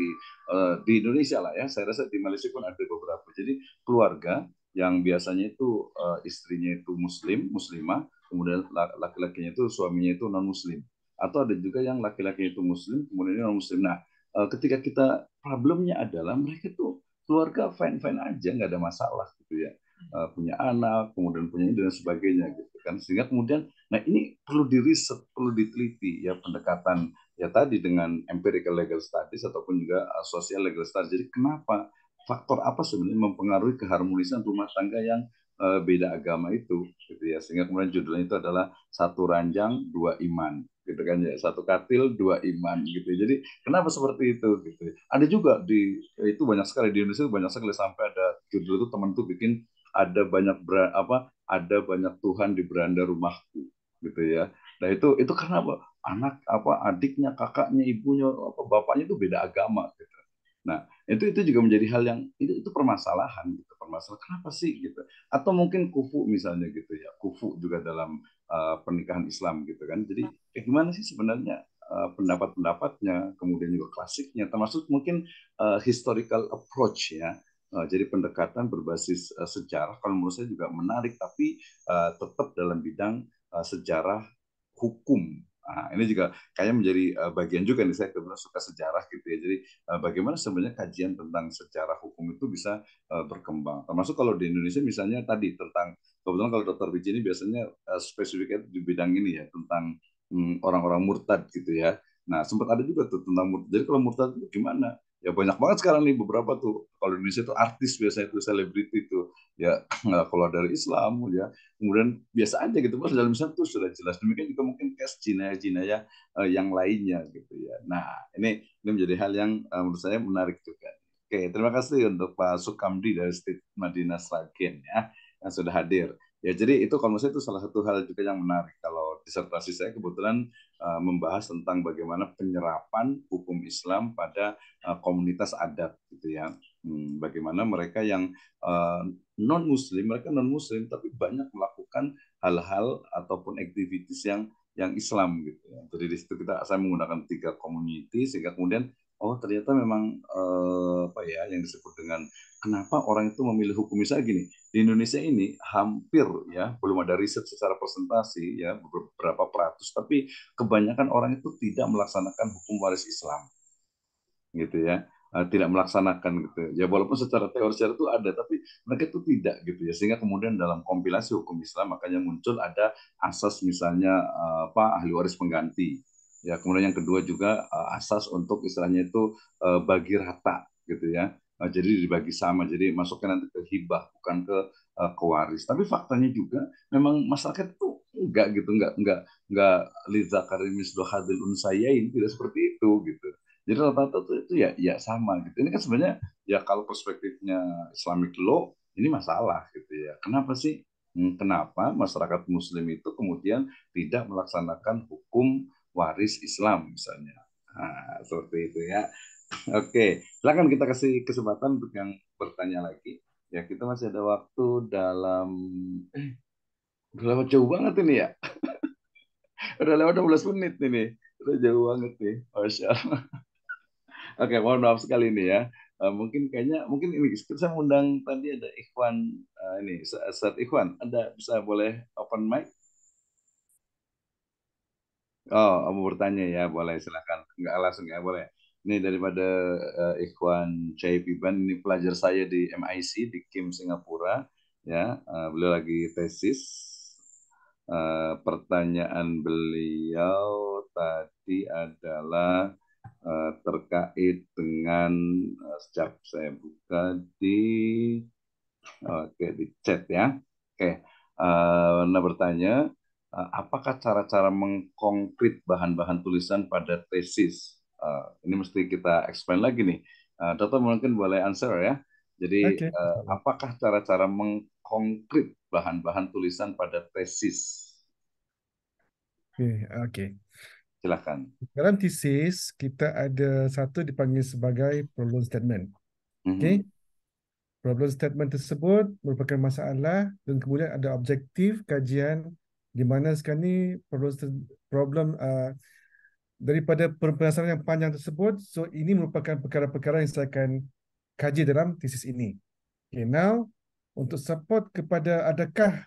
di Indonesia lah ya. Saya rasa di Malaysia pun ada beberapa. Jadi keluarga yang biasanya itu istrinya itu muslimah, kemudian laki-lakinya itu suaminya itu non muslim. Atau ada juga yang laki-lakinya itu muslim, kemudian non muslim. Nah, ketika kita problemnya adalah mereka itu keluarga fine-fine aja, nggak ada masalah gitu ya. Punya anak, kemudian punya ini dan sebagainya gitu kan. Sehingga kemudian nah ini perlu diriset, perlu diteliti ya pendekatan ya tadi dengan empirical legal studies ataupun juga social legal studies. Jadi kenapa faktor apa sebenarnya mempengaruhi keharmonisan rumah tangga yang beda agama itu gitu ya. Sehingga kemudian judulnya itu adalah satu ranjang dua iman gitu kan ya, satu katil dua iman gitu. Jadi kenapa seperti itu gitu. Ada juga itu banyak sekali di Indonesia, banyak sekali sampai ada judul itu teman tuh bikin ada banyak ada banyak Tuhan di beranda rumahku gitu ya. Nah itu karena apa? Anak adiknya, kakaknya, ibunya, bapaknya itu beda agama gitu. Nah, itu juga menjadi hal yang itu permasalahan gitu. Permasalahan kenapa sih gitu. Atau mungkin kufu misalnya gitu ya. Kufu juga dalam pernikahan Islam gitu kan. Jadi gimana sih sebenarnya pendapat-pendapatnya, kemudian juga klasiknya termasuk mungkin historical approach ya. Jadi pendekatan berbasis sejarah kalau menurut saya juga menarik tapi tetap dalam bidang sejarah hukum. Nah, ini juga kayaknya menjadi bagian juga nih saya kebetulan suka sejarah gitu ya. Jadi bagaimana sebenarnya kajian tentang sejarah hukum itu bisa berkembang. Termasuk kalau di Indonesia misalnya tadi tentang kebetulan kalau Dr. Biji ini biasanya spesifiknya di bidang ini ya tentang orang-orang murtad gitu ya. Nah, sempat ada juga tuh tentang murtad. Jadi kalau murtad itu gimana? Ya banyak banget sekarang nih beberapa tuh. Kalau di Indonesia itu artis biasanya itu selebriti itu ya keluar dari Islam ya. Kemudian biasa aja gitu, Mas dalam Islam tuh sudah jelas. Demikian juga mungkin case jinayah-jinayah yang lainnya gitu ya. Nah, ini menjadi hal yang menurut saya menarik juga. Oke, terima kasih untuk Pak Sukamdi dari State Madinah Sragen ya yang sudah hadir. Ya, jadi itu kalau menurut saya itu salah satu hal juga yang menarik. Kalau disertasi saya kebetulan membahas tentang bagaimana penyerapan hukum Islam pada komunitas adat gitu ya. Bagaimana mereka yang non Muslim, mereka non Muslim tapi banyak melakukan hal-hal ataupun aktivitas yang Islam gitu ya. Jadi di situ saya menggunakan 3 community sehingga kemudian ternyata memang yang disebut dengan kenapa orang itu memilih hukum. Misalnya gini, di Indonesia ini hampir ya belum ada riset secara presentasi ya beberapa peratus tapi kebanyakan orang itu tidak melaksanakan hukum waris Islam gitu ya. Tidak melaksanakan gitu ya, walaupun secara teori itu ada tapi mereka itu tidak gitu ya, sehingga kemudian dalam kompilasi hukum Islam makanya muncul ada asas misalnya ahli waris pengganti ya, kemudian yang kedua juga asas untuk istilahnya itu bagi rata gitu ya. Jadi dibagi sama, jadi masuknya nanti ke hibah bukan ke waris, tapi faktanya juga memang masyarakat itu enggak gitu, enggak lidzakari mislu hadil unsayain, tidak seperti itu gitu. Jadi rata-rata itu ya sama gitu. Ini kan sebenarnya ya kalau perspektifnya Islamic law ini masalah gitu ya. Kenapa sih? Kenapa masyarakat Muslim itu kemudian tidak melaksanakan hukum waris Islam misalnya? Nah, seperti itu ya. Oke, silakan kita kasih kesempatan untuk yang bertanya lagi. Ya, kita masih ada waktu dalam udah lewat jauh banget ini ya. Udah lewat 12 menit ini. Udah jauh banget nih. Masya Allah. Oke, mohon maaf sekali nih ya. Mungkin ini saya undang tadi ada Ikhwan ini Ustaz Ikhwan, Anda bisa boleh open mic? Oh, mau bertanya ya, boleh silakan. Enggak langsung ya, boleh. Ini daripada Ikhwan Caipiban, ini pelajar saya di MIC di KIM Singapura, ya. Beliau lagi tesis. Pertanyaan beliau tadi adalah terkait dengan sejak saya buka di chat ya. Oke, Anda bertanya, apakah cara-cara mengkonkret bahan-bahan tulisan pada tesis? Ini mesti kita explain lagi nih. Dokter mungkin boleh answer ya. Jadi, Okey. apakah cara-cara mengkonkret bahan-bahan tulisan pada tesis? Okey. Silakan. Dalam tesis, kita ada satu dipanggil sebagai problem statement. Okey. Problem statement tersebut merupakan masalah dan kemudian ada objektif kajian di mana sekarang ni problem daripada permasalahan yang panjang tersebut. So ini merupakan perkara-perkara yang saya akan kaji dalam tesis ini. Okay, now untuk support kepada adakah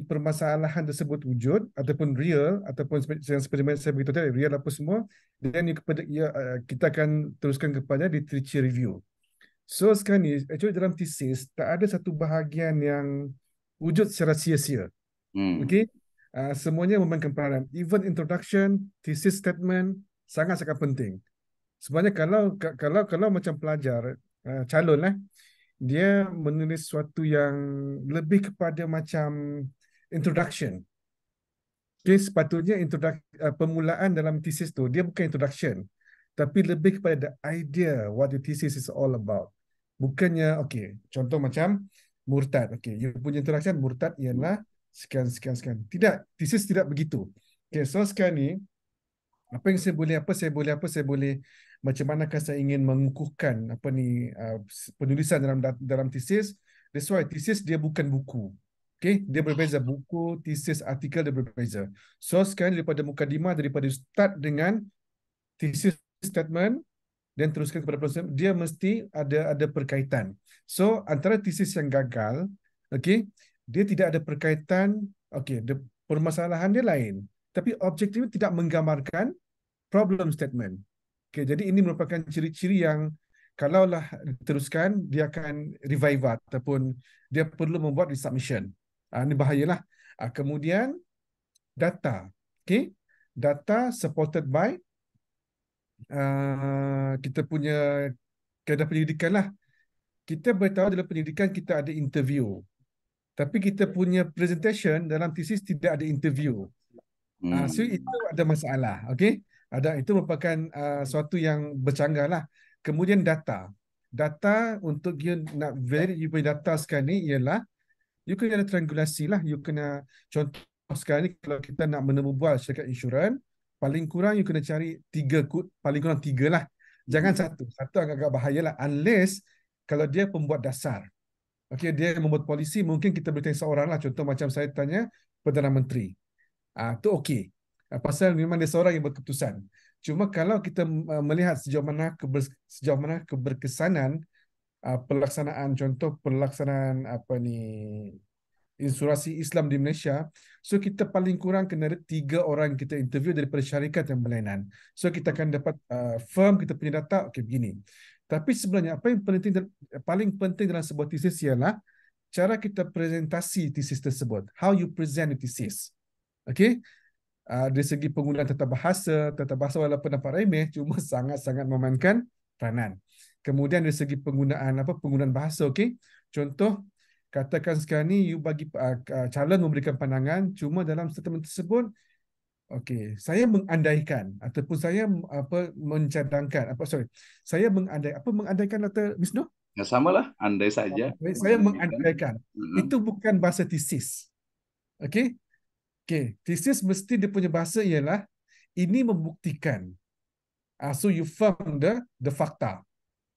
permasalahan tersebut wujud ataupun real ataupun yang seperti mana saya beritahu tadi real apa semua, dan kita akan teruskan kepada literature review. So sekarang ni actually dalam tesis tak ada satu bahagian yang wujud secara sia-sia. Okay? Semuanya memainkan peranan. Even introduction, thesis statement sangat-sangat penting. Sebenarnya kalau macam pelajar calon lah, dia menulis sesuatu yang lebih kepada macam introduction. Okay, sepatutnya permulaan dalam thesis tu dia bukan introduction, tapi lebih kepada the idea what the thesis is all about. Bukannya, okay, contoh macam murtad. Okay, you punya introduction murtad ialah sekian. Tidak, thesis tidak begitu. Okay, so sekarang ni apa yang saya boleh macam manakah saya ingin mengukuhkan penulisan dalam tesis. That's why tesis dia bukan buku. Okay, dia berbeza. Buku, tesis, artikel dia berbeza. So sekarang daripada mukadimah, daripada start dengan tesis statement dan teruskan kepada proses, dia mesti ada perkaitan. So antara tesis yang gagal, okay, dia tidak ada perkaitan. Okay, permasalahan dia lain, tapi objektif tidak menggambarkan problem statement. Okay, jadi ini merupakan ciri-ciri yang kalaulah diteruskan, dia akan revive ataupun dia perlu membuat resubmission. Ini bahayalah. Kemudian data. Okay, data supported by kita punya kaedah pendidikan lah. Kita beritahu dalam pendidikan kita ada interview. Tapi kita punya presentation dalam tesis tidak ada interview. So itu ada masalah. Okay? Itu merupakan suatu yang bercanggah lah. Kemudian data. Data untuk you nak validate you punya data sekarang ni ialah you kena ada triangulasi lah. You kena, contoh sekarang ni kalau kita nak menemubual syarikat insurans, paling kurang you kena cari 3 kod, paling kurang 3 lah. Jangan satu. Satu agak-agak bahaya lah. Unless kalau dia pembuat dasar. Okay, dia membuat polisi, mungkin kita boleh tanya seorang lah. Contoh macam saya tanya Perdana Menteri. Itu okey. Pasal memang dia seorang yang berkeputusan. Cuma kalau kita melihat sejauh mana keberkesanan pelaksanaan, contoh pelaksanaan insurasi Islam di Malaysia, so kita paling kurang kena ada 3 orang kita interview daripada syarikat yang berlainan. So kita akan dapat firm kita punya data, okey begini. Tapi sebenarnya apa yang paling penting dalam sebuah tesis ialah cara kita presentasi tesis tersebut. How you present the thesis. Okay? Dari segi penggunaan tata bahasa walaupun nampak remeh, cuma sangat-sangat memainkan peranan. Kemudian dari segi penggunaan bahasa, okay? Contoh, katakan sekarang ni you bagi calon memberikan pandangan, cuma dalam statement tersebut, okay, saya mengandaikan ataupun saya mencadangkan, saya mengandaikan Dr. Misno? Ya samalah, andai saja. Saya mengandaikan. Itu bukan bahasa tesis. Okay? Okay, tesis mesti dia punya bahasa ialah ini membuktikan. So you firm the fakta.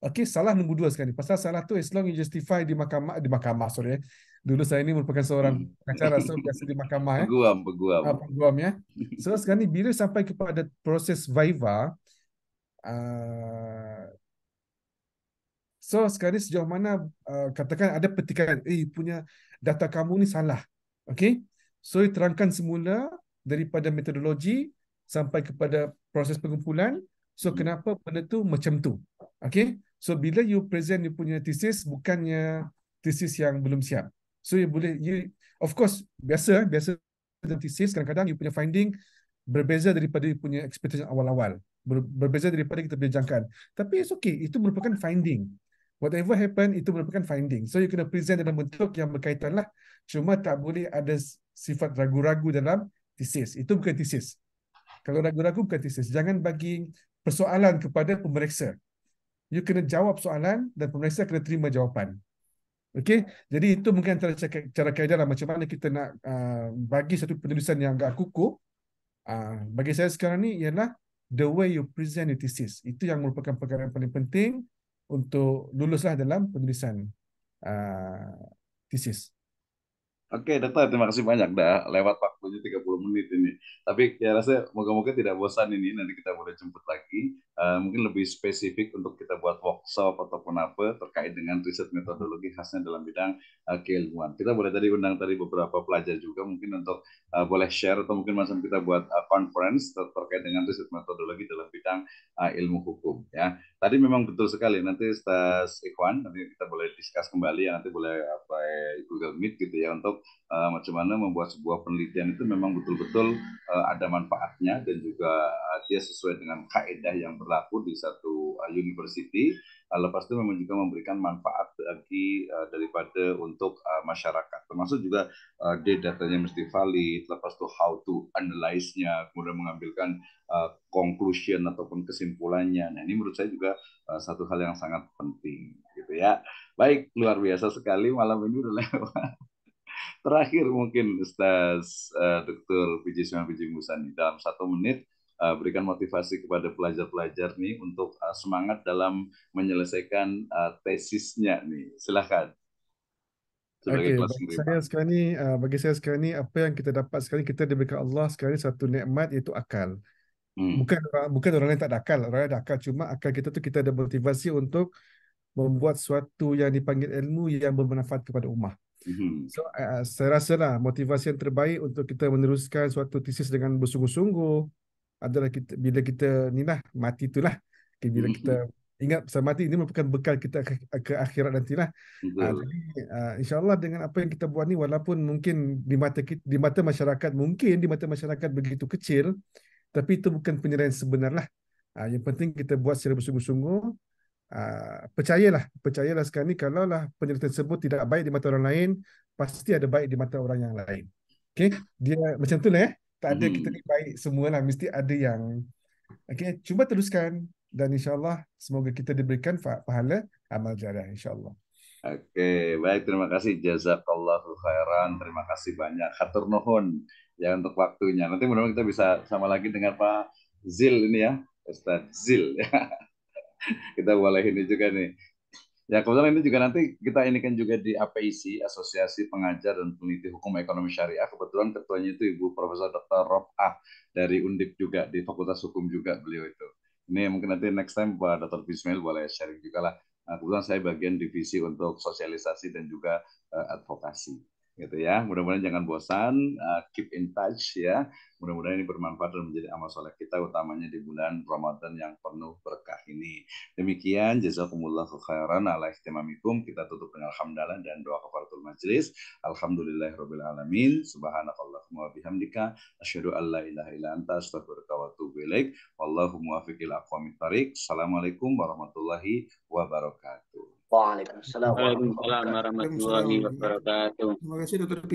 Okey, salah nombor 2 sekali. Pasal salah tu as long you justify di mahkamah, sorry. Dulu saya ini merupakan seorang pengacara, so biasa di mahkamah Peguam. peguam ya. So sekarang ni bila sampai kepada proses viva, so sekarang ni sejauh mana katakan ada petikan, punya data kamu ni salah. Okey. So terangkan semula daripada metodologi sampai kepada proses pengumpulan. So kenapa benda tu macam tu? Okey. So bila you present you punya thesis, bukannya thesis yang belum siap. So you boleh, of course biasa dalam thesis kadang-kadang you punya finding berbeza daripada you punya expectation awal-awal. Berbeza daripada kita bincangkan. Tapi it's okay, itu merupakan finding. Whatever happen, itu merupakan finding. So you kena present dalam bentuk yang berkaitan lah. Cuma tak boleh ada sifat ragu-ragu dalam thesis. Itu bukan thesis. Kalau ragu-ragu bukan thesis. Jangan bagi persoalan kepada pemeriksa. You kena jawab soalan dan pemeriksa kena terima jawapan. Okey, jadi itu mungkin antara cara kaedah lah macam mana kita nak bagi satu penulisan yang agak kukuh. Bagi saya sekarang ni ialah the way you present your thesis. Itu yang merupakan perkara yang paling penting untuk luluslah dalam penulisan thesis. Oke, Dokter, terima kasih banyak. Dah lewat waktunya 30 menit ini. Tapi ya rasa moga-moga tidak bosan ini. Nanti kita boleh jemput lagi. Mungkin lebih spesifik untuk kita buat workshop ataupun apa terkait dengan riset metodologi khasnya dalam bidang keilmuan. Kita boleh tadi undang tadi beberapa pelajar juga mungkin untuk boleh share atau mungkin macam kita buat conference terkait dengan riset metodologi dalam bidang ilmu hukum. Ya, tadi memang betul sekali. Nanti Ustaz Ikhwan nanti kita boleh discuss kembali. Ya, nanti boleh Google Meet gitu ya untuk macam mana membuat sebuah penelitian itu memang betul-betul ada manfaatnya dan juga dia sesuai dengan kaedah yang berlaku di satu university. Lepas itu memang juga memberikan manfaat bagi daripada untuk masyarakat. Termasuk juga datanya mesti valid, lepas itu how to analyze-nya, kemudian mengambilkan conclusion ataupun kesimpulannya. Nah, ini menurut saya juga satu hal yang sangat penting gitu ya. Baik, luar biasa sekali malam ini udah lewat. Terakhir mungkin Ustaz Dr. Puji Musani dalam 1 menit berikan motivasi kepada pelajar-pelajar nih untuk semangat dalam menyelesaikan tesisnya nih. Silakan. Okey, bagi saya sekarang ni apa yang kita dapat sekarang, kita diberikan Allah sekarang satu nikmat iaitu akal. Bukan orang lain tak ada akal, orang lain ada akal, cuma akal kita tu kita ada motivasi untuk membuat sesuatu yang dipanggil ilmu yang bermanfaat kepada ummah. So saya rasa lah motivasi yang terbaik untuk kita meneruskan suatu tesis dengan bersungguh-sungguh adalah bila kita ni lah mati itulah. Bila kita ingat pasal mati ini merupakan bekal kita ke akhirat nantilah. Jadi insyaAllah dengan apa yang kita buat ni, walaupun mungkin di mata masyarakat begitu kecil, tapi itu bukan penilaian sebenar lah. Yang penting kita buat secara bersungguh-sungguh. Percayalah sekarang ni, kalaulah penelitian tersebut tidak baik di mata orang lain, pasti ada baik di mata orang yang lain. Okey, dia macam tu lah tak ada kita ni baik semualah, mesti ada yang okey, cuba teruskan dan insyaAllah semoga kita diberikan pahala amal jariah insyaAllah. Oke, baik, terima kasih, jazakallahu khairan, terima kasih banyak, hatur nuhun ya untuk waktunya. Nanti mudah-mudahan kita bisa sama lagi dengan Pak Zil ini ya, Ustaz Zil ya. Kita boleh ini juga nih. Ya, kebetulan ini juga nanti kita ini kan juga di APIC, Asosiasi Pengajar dan Peneliti Hukum Ekonomi Syariah. Kebetulan ketuanya itu Ibu Profesor Dr. Rof'ah dari Undip juga, di Fakultas Hukum juga beliau itu. Ini mungkin nanti next time Pak Dr. Bismail boleh sharing juga lah. Nah, kebetulan saya bagian divisi untuk sosialisasi dan juga advokasi. Gitu ya, mudah-mudahan jangan bosan, keep in touch ya. Mudah-mudahan ini bermanfaat dan menjadi amal soleh kita, utamanya di bulan Ramadan yang penuh berkah ini. Demikian, jazakumullahu khairan ala ihtimamikum. Kita tutup dengan hamdalah dan doa kafaratul majlis. Alhamdulillahirabbil alamin. Subhanakallahumma wa bihamdika asyhadu an la ilaha illa anta astaghfiruka wa atubu ilaik. Wallahu muwaffiq ila aqwamit thariq. Assalamualaikum warahmatullahi wabarakatuh. Waalaikumsalam warahmatullahi wabarakatuh. Terima kasih Dr.